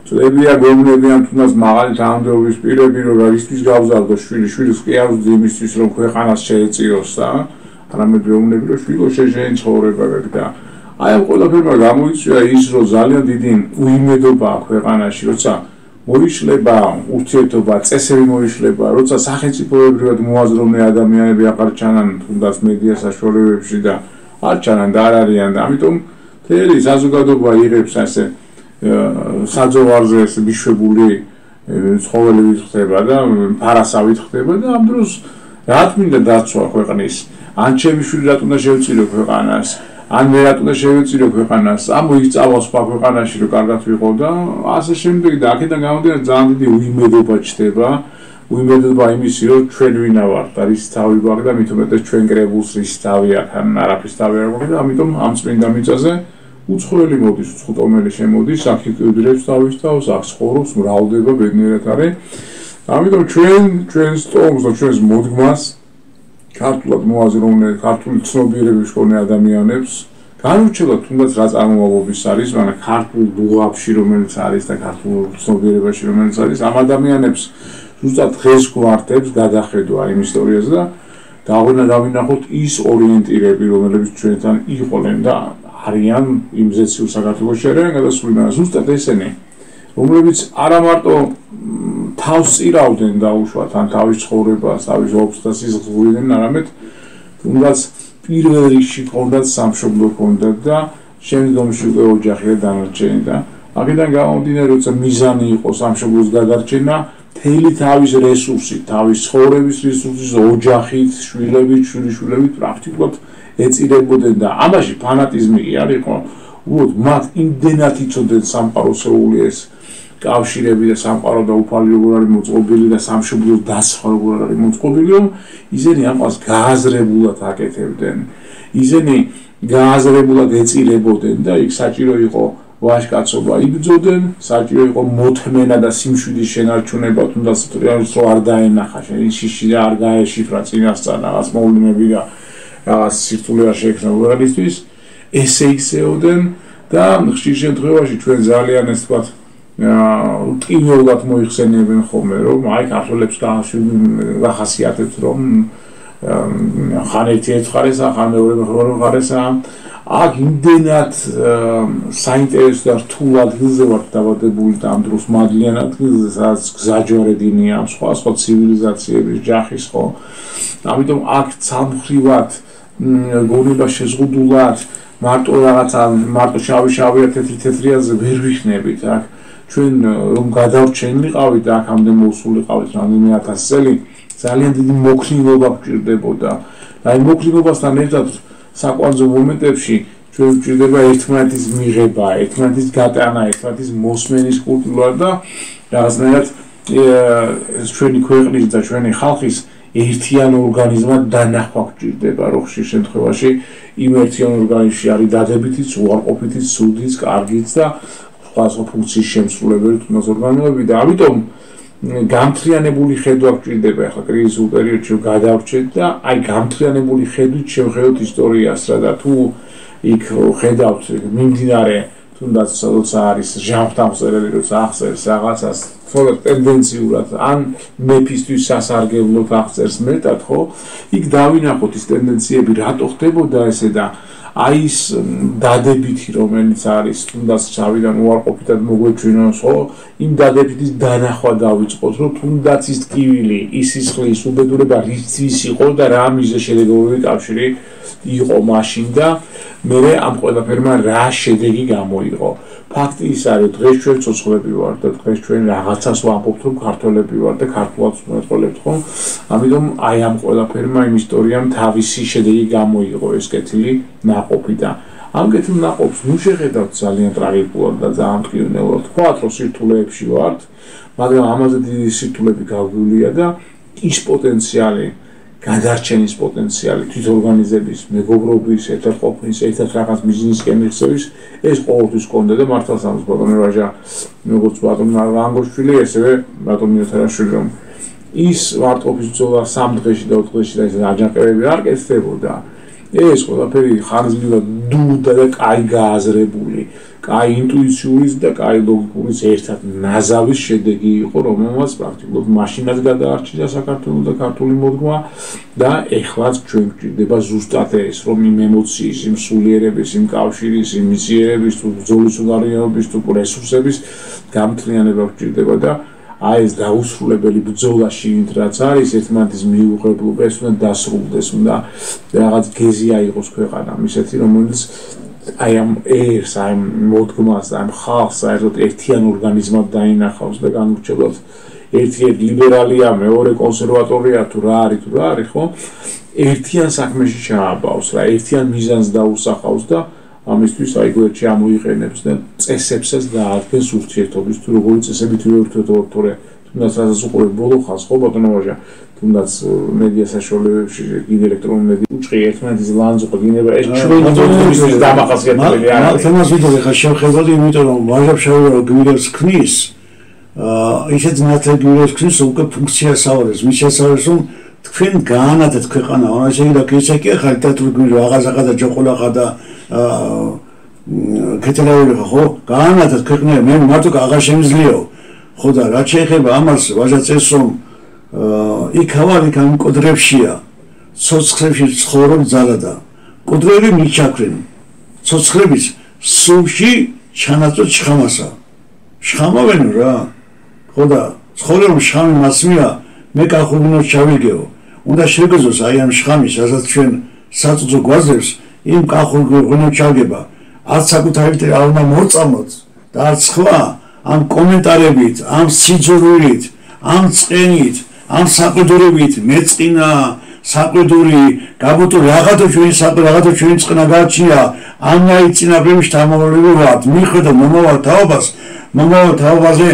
წლებია გვეუბნებიან თუნდაც მაღალი თანამდებობის პირები რომ რისთვის გავზარდო შვილის კი არ ვძი იმისთვის რომ ქვეყანას შეეწიროს და არამედ გვეუბნები რომ შვილო შეჟენი ცხოვრება და აი ამ ყველაფერმა გამოიწვია ის რომ ძალიან დიდი უიმედობა ქვეყანაში როცა მოიშლება ურთიერთობა წესები მოიშლება როცა სახელმწიფოებრივად მოაზროვნე ადამიანები აღარ ჩანან თუნდაც მედია საშუალებებში და არ ჩანან და არ არიან და ამიტომ მთელი საზოგადოება იღებს ასე საძოვარზე მიშვებული ცხოველებით ხდება და ფარასავით ხდება და ამ დროს რა თქმა დაცვა ქვეყნის ან ჩემი შვილი რატომ უნდა შევწირო ქვეყანას ან მე რატომ უნდა შევეწირო ქვეყანას ამ მოიწავა სხვა ქვეყანაში რომ კარგად ვიყო და ასე შემდეგ და აქედან გამომდინარე ძალიან დიდი უიმედობა ჩდება უიმედობა იმისი რომ ჩვენ ვინა ვართ და რის თავი გვაქვს და მით უმეტეს ჩვენ კრებულს რის თავი აქვს ან არაფრის თავი არ გვაქვს და ამიტომ ამ წმინდა მიწაზე უცხოელი მოდის უცხოტომელი შემოდის აქ იკიდრებს თავის თავს აქ ცხოვრობს მრავლდება ბედნიერად არის ამიტომ ჩვენ სტომს და ჩვენს მოდგმას ქართულად მოაზროვნე ქართული ცნობიერების მქონე ადამიანებს განურჩევათ თუნდაც რა წარმომავლობის არის მაგრამ ქართულ დუღაბში რომელიც არის და ქართულ ცნობიერებაში რომელიც არის ამ ადამიანებს ზუსტად დღეს გვართებს გადახედვა იმ ისტორიაზე და დავინახოთ ის ორიენტირები რომლებიც ჩვენთან იყვნენ და არიან იმ ზეციურ საქართველოში არიან გადასული მაგრამ ზუსტად ესენი რომლებიც არა მარტო თავს წირავდნენ დაუშვათ ან თავის ცხოვრებას, თავის ოფს და სიზღვრიდან, არამედ თუნდაც პირველ რიგში ჰქონდათ სამშობლო ჰქონდათ და შემდგომში უკვე ოჯახი და დანარჩენი და აქედან გამომდინარე როცა მიზანი იყო სამშობლოს გადარჩენა, მთელი თავის რესურსით, თავის ცხოვრების რესურსით, ოჯახით, შვილებით პრაქტიკულად ეწირებოდნენ და ამაში ფანატიზმი კი არ იყო, უბრალოდ მათ იმდენად იცოდნენ სამყაროსეული ეს კავშირები და სამყარო და უფალი როგორ არის მოწყობილი და სამშობლოს დასხვა როგორ არის მოწყობილი, რომ ისინი ამას გააზრებულად აკეთებდნენ. ისინი გააზრებულად ეწირებოდნენ და იქ საჭირო იყო ვაჟკაცობა იბრძოდნენ, საჭირო იყო მოთმენა და სიმშვიდის შენარჩუნება, თუნდაც რეალს რო არ დაენახა, შენ შიში და არ გაეშიფრა წინასწარ რაღაც მოვლენები და რაღაც სირთულე არ შეექმნებოდისთვის ესე იქცეოდნენ და ხშირ შემთხვევაში ჩვენ ძალიან ეს თქვა ტკივილად მოიხსენებენ ხოლმე რომ აი ქართველებს გახასიათებთ რომ ხან ერთი მხარესა, ხან მეორე მხარესა აქ იმდენად საინტერესო და რთულ ადგილზე ვართ დაბადებული და ამ დროს მადლიან ადგილზე სადაც გზაჯვარედინია სხვა ცივილიზაციების ჯახის ხო ამიტომ აქ ცალმხრივად გონება შეზღუდულად მარტო რაღაცა მარტო შავი თეთრიაზე ვერ ვიხნებით აქ ჩვენ რომ გადავრჩენილიყავით აქამდე მოსულიყავით რამდენიმე 1000 წელი ძალიან დიდი მოქრინობა გვჭირდებოდა და აი მოქრინობასთან ერთად საკვანძო მომენტებში ჩვენ გვჭირდება ერთმანეთის მიღება, ერთმანეთის გატანა, ერთმანეთის მოსმენის კულტურა და რაღაცნაირად ჩვენი ქვეყნის და ჩვენი ხალხის ერთიან ორგანიზმად დანახვა გვჭირდება, რომ ხშირ შემთხვევაში იმ ერთიან ორგანიზმში არის დადებითიც, უარყოფითიც, სუდიც, კარგიც და სხვა ფუნქციის შემსრულებელი თუნდაც ორგანოები და ამიტომ გამთრიანებული ხედვა გვჭირდება ახლა კრიზისულ პერიოდში გადავრჩეთ და აი გამთრიანებული ხედვით შევხედოთ ისტორიას რა და თუ იქ ხედავთ მიმდინარე თუნდაც როცა არის ჟამთამწერელი როცა ახსენს რაღაცას თორე ტენდენციურად ან მეფისთვის სასარგებლოდ ახსენს მეტად ხო იქ დავინახოთ ის ტენდენციები რატო ხდებოდა ესე და აი ის დადებითი რომელიც არის თუნდაც ჩავიდან უარყოფითად მოგვეჩვენოს ხო იმ დადებითის დანახვა დავიწყოთ რომ თუნდაც ის ტკივილი ის სისხლის უბედურება რისთვის იყო და რა მიზეზი შედეგობრივი კავშირი იყო მაშინ და მე ამ ყველაფერმა რა შედეგი გამოიღო ფაქტი ის არის დღეს ჩვენ ცოცხლები ვართ და დღეს ჩვენ რაღაცას ვამბობთ რომ ქართველები ვართ და ქართულად ვმეტყოლებთ ხო ამიტომ აი ამ ყველაფერმა იმ ისტორიამ თავისი შედეგი გამოიღო ეს კეთილი ნაყოფი და ამ კეთილ ნაყოფს ნუ შეხედავთ ძალიან ტრაგიკულად და ძალიან მტკივნეულად თქვათ რომ სირთულეებში ვართ მაგრამ ამაზე დიდი სირთულეები გაგვივლია და ის პოტენციალი გადარჩენის პოტენციალი თვითორგანიზების, მეგობრობის, ერთად ყოფნის, ერთად რაღაც ბიზნესის მიღწევის ეს ყოველთვის კონდა და მართლაც ამას ბატონი რაჟა როგორც ბატონი რანგოშვილი ესევე ბატონი მეთერაშვილი რომ ის ვარტყოფის ბრძოლა 3 დღეში და 4 დღეში და ეს აჯანყებები არ კეთდებოდა ეს ყველაფერი ხანგრძლივად დუდა და კაი გააზრებული კაი ინტუიციური და კაი ლოგიკური ერთად ნაზავის შედეგი იყო რომელმაც პრაქტიკულად მაშინაც გადაარჩინა საქართველოს და ქართული მოდგმა და ეხლაც ჩვენ გვჭირდება ზუსტად ეს რომ იმ ემოციის, იმ სულიერების, იმ კავშირის, იმ მისიერების თუ ბრძოლის უნარიანობის თუ რესურსების გამთლიანება გვჭირდება და აი ეს დაუსრულებელი ბრძოლაში ვინც რაც არის ერთმანეთის მიუღებლობა ეს უნდა დასრულდეს უნდა რაღაც გეზი აიღოს ქვეყანა ისეთი რომელიც აი ამ ერს აი მოდგმას აი ხალხს საერთოდ ერთიან ორგანიზმად დაინახავს და განურჩევლად ერთი ლიბერალია მეორე კონსერვატორია თუ რა არის ხო ერთიან საქმეში ჩააბავს რა ერთიან მიზანს დაუსახავს და ამისთვის აი გვერდში ამოიყენებს და წესებსაც დაადგენს ურთიერთობის თუ როგორი წესებით ვეურთიერთობთ თორე თუნდაც რასაც უყურებ ბოლო ხანს ხო ბატონო ვაჟა თუნდაც მედია საშუალებებში გინ ელექტრონული მედია უჭრი ერთმანეთის ლანძღვა გინება ეს ჩვენი თვითმფრინავის დამახასიათებელი არ არის თემას ვიდრე ხა შევხედოთ იმიტომ რომ ვაჟა გვირებს ქნის ისეთ ნათელ გვირებს ქნის უკვე ფუნქციას ავარეს მის შესაძლოა რომ თქვენ გაანათეთ ქვეყანა ასე და ისეთი ხარ თეთრი გვირო აღაზაღა და ჯოყოლაღა და კეთილაური ხო გაანათეთ ქვეყნა მე მარტო აღარ შემიძლიაო ხო და რა შეეხება ამას ვაჟა წეს რომ იქ ავარ იქ ამ კოდრებშია ცოცხლებში ცხოვრობ ძალადა კოდრები მიჩაქრენ ცოცხლების სულში ჩანაწოდ შხამასა შხამავენ რა ხო და ცხოვრობ შხამი მასმია მე კახულინოს ჩავიგეო უნდა შეგეძლოს აი ამ შხამის რასაც ჩვენ საწუწო გვაძლევს იმ კახულინოს ჩავგება არც საკუთარი არ უნდა მოწამოთ და არც სხვა ამ კომენტარებით ამ სიძულვილით ამ წყენით ამ საყდურებით მეწყინა საყდური გაბუტო რაღაცა ჩვენი საყდური რაღაცა ჩვენი წყნა გაჩია ამაი წინაპრებში თამավորები ვართ მიხედა მომავალ თაობაზე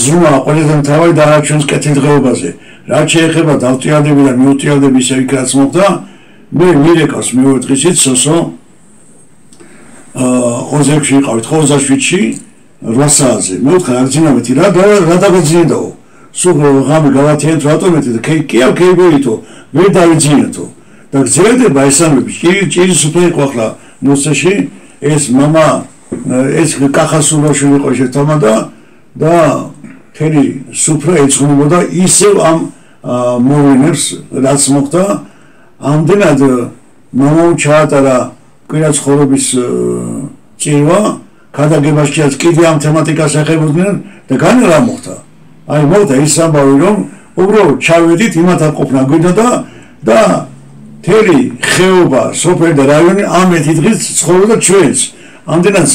ზრუნვა ყველაზე მთავარი და ჩვენს კეთილდღეობაზე რაც შეეხება დავტიარდები და მიუტიარდები ისე იქ რაც მოხდა მე მირეკავს მეორე დღისით სოსო 26-ში იყავით ხო 27-ში 8 საათზე მე ვთქვა არ ძინავეთი რა დაგძინდაო სულ ღამე გავათიანეთ რატომეთი და კი არ ქეიბოითო ვერ დავიძინეთო და გრძელდება ესამები ჭირის უფრო იყო ახლა ნუსეში ეს мама ეს კახასულოში იყო შეთამა და თელი სუფრა ეცნებოდა ისევ ამ მოვლენებს რაც მოხდა ამდენად მამამ ჩაატარა კვირა ცხოვრების ჭირვა ქადაგებაშიაც კიდე ამ თემატიკას ეხებოდნენ და განა რა მოხდა აი მოხდა ის ამბავი რომ უბრალოდ ჩავედით იმათ ყოფნა გვინდა და თელი ხეობა სოფელი და რაიონი ამეთი დღის ცხოვრობდა ჩვენს ამდენად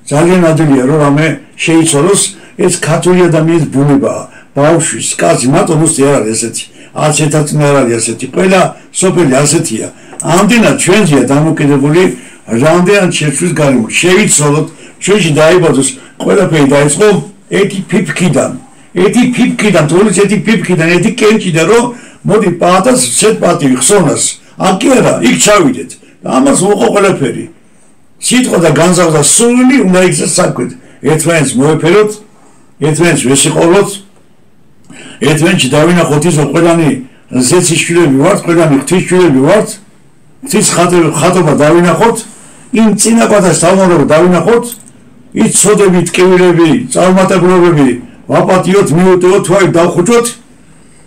ძალიან ადვილია რომ ამე შეიცვალოს ეს ქართული ადამიანის ბუნებაა ბავშვის კაცი მათო მოსი არ არის ესეთი არც ერთად არ არის ესეთი ყველა სოფელი ასეთია ამდენად ჩვენზეა დამოკიდებული რამდენად შეცვლის გარემო შეიცვალოთ ჩვენში დაიბადოს ყველაფერი დაიწყო ერთი ფიფქიდან თორემ ერთი ფიფქიდან ერთი კენჭიდან რომ მოდი პატას ცეთ პატივი ხსოვნას აქ კი არა იქ ჩავიდეთ და ამას უყო ყველაფერი სიტყვა და განზავდა სული უნდა იქცეს საქმედ ერთმანეთს მოეფეროთ ერთმანეთს ვესიყოლოთ ერთმანეთში დავინახოთ ის რომ ყველანი ზეცის შვილები ვართ ყველანი ღვთის შვილები ვართ ღვთის ხატობა დავინახოთ იმ წინაპადას თავმოყრება დავინახოთ ის ცოდები ტკივილები წარმატებულობები ვაპატიოთ მიუტევოთ თვალი დავხუჭოთ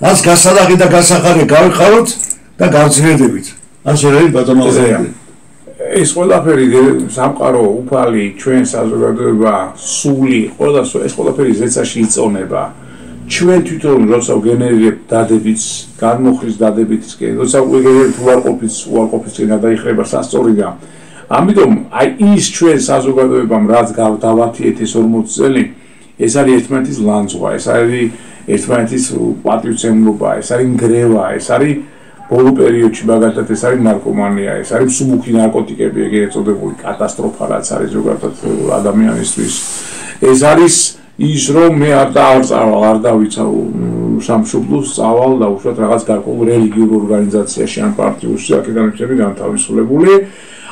ას გასალაღი და გასახარე გავიხაროთ და გავძლიერდებით ასე არის ბატონო ეს ყველაფერი სამყარო უფალი ჩვენ საზოგადოება სული ეს ყველაფერი ზეცაში იწონება ჩვენ თვითონ როცა გენერირებთ დადებითს განმოხრის დადებითისკენ როცა ვიგენერირებთ უარყოფის წინ გადაიხრება სასწორიდა ამიტომ აი ის ჩვენ საზოგადოებამ რაც დავათიეთ ეს 40 წელი ეს არის ერთმანეთის ლანძღვა ეს არის ერთმანეთის პატივცემულობა ეს არის ნგრევა ეს არის ბოლო პერიოდში მაგალითად ეს არის ნარკომანია ეს არის მსუბუქი ნარკოტიკები ეგრეთ წოდებული კატასტროფა რაც არის ზოგადად ადამიანისთვის ეს არის ის რომ მე არ დავიცა სამშობლოს წავალ და უშუალოდ რაღაც გარკვეულ რელიგიურ ორგანიზაციაში ან პარტიულ საკითხებში განთავისუფლებული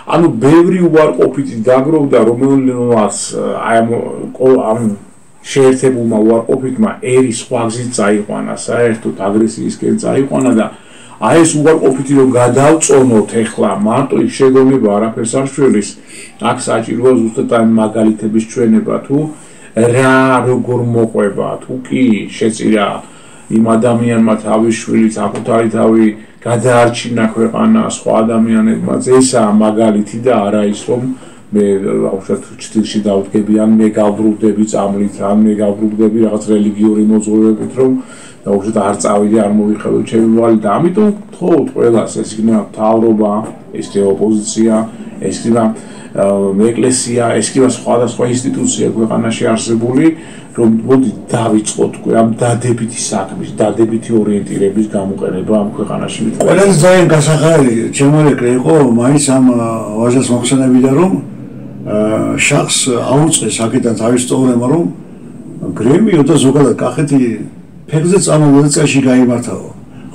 ანუ ბევრი უარყოფითი დაგროვდა რომელსაც ამ შეერთებულმა უარყოფითმა ერის სხვა გზით წაიყვანა საერთოდ აგრესიისკენ წაიყვანა და აი ეს უარყოფითი რომ გადავწონოთ ეხლა მარტო იქ შეგონება არაფერს არ შველის აქ საჭიროა ზუსტად ამ მაგალითების ჩვენება თუ რა როგორ მოყვება თუ კი შეწირა იმ ადამიანმა თავის შვილის აკუთარი თავი გადაარჩინა ქვეყანა სხვა ადამიანებმაც ესაა მაგალითი და არა ის რომ მე უშუალოდ ჭtildeში დავდგები ან მე გავბრუნდები წამლით ან მე გავბრუნდები რაღაც რელიგიური მოძღვრებით რომ და უშუალოდ არ წავიდე არ მოვიხელო ჩემი ვალი და ამიტომ თხოვთ ყველას ეს იქნება მთავრობა ეს ოპოზიცია ეს იქნება ეკლესია ეს იქნება სხვადასხვა ინსტიტუცია ქვეყანაში არსებული რომ მოდი დავიწყოთ ამ დადებითი საქმის დადებითი ორიენტირების გამოყენება ამ ქვეყანაში ყველაზე ძალიან გასახარელი ჩემოეკრე იყო მაინც ამ ვაჟას მოხსენებიდან რომ შახს აუწყეს აქედან თავის ტოვება რომ გრემიო და ზოგადად კახეთი ფეხზე წამოვიდა წელში გაიმართაო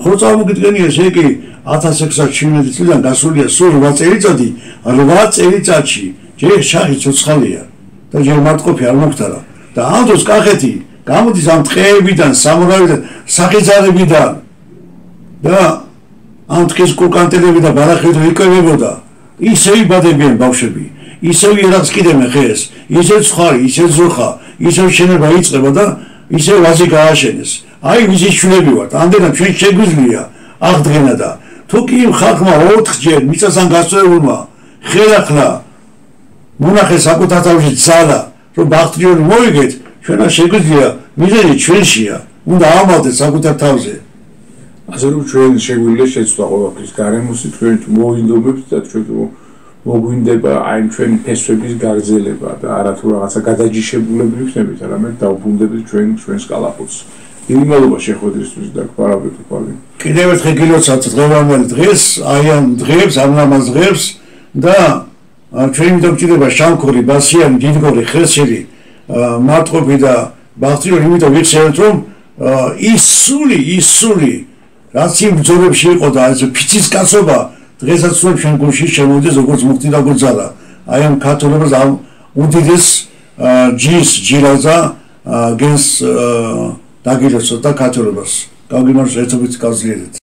ხო წარმოგიდგენია ესე იგი 1617 წლიდან გასულია სულ 8 წელიწადი 8 წელიწადში ჯერ შახი ცოცხალია და ჯერ მარტყოფი არ მოხდარა და ამ დროს კახეთი გამოდის ამ ტყეებიდან სამურავიდან სახიძაღებიდან და ამ ტყის კუკანტელები და ბარახები იკავებოდა ისევ იბადებიან ბავშვები ისევ ირაც კიდემე ხეს ისევ ცხარი ისევ ზოხა ისევ შენება იწყება და ისევ ვაზი გააშენეს აი ვიზი შვილები ვართ ამდენად ჩვენ შეგვიძლია აღდგენა და თუ კი ხალხმა 4-ჯერ მიწასთან გასწორებულმა ხელახლა მონახეს საკუთარ თავში ძალა რომ ბახტრიორი მოიგეთ ჩვენ არ შეგვიძლია მიზანი ჩვენშია უნდა ამავდეთ საკუთარ თავზე ასე რომ ჩვენ შეგვიძლია შეცვლა ყოველთვის გარემოსი ჩვენ მოვინდობებთ და ჩვენ მოგვინდება აი ჩვენი ფესვების გაგრძელება და არა თუ რაღაცა გადაჯიშებულები ვიქნებით არამედ დავბრუნდებით ჩვენს კალაპოტს დიდი მადლობა შეხვედრისთვის და გვარავით უფალი კიდევ ერთხელ გილოცავთ დღევანდელ დღეს აი ამ დღეებს ამ ლამაზ დღეებს და ჩვენი დაგჭირება შამქური ბასიანი დიდგორი ხესილი მარტყოფი და ბახტრიორი იმიტომ ვიხსენებთ რომ ის სული რაც იმ ბრძოლებში იყო და ეს ფიცის კაცობა დღესაც ჩვენ გულში შემოვიდეს როგორც მუხტი და გუძალა აი ამ ქართულობას ამ უდიდეს ჯის ჯირაზა გენს დაგილოცოთ და ქართულობას გავგიმარჯვეთ ერთობით გავძლიერეთ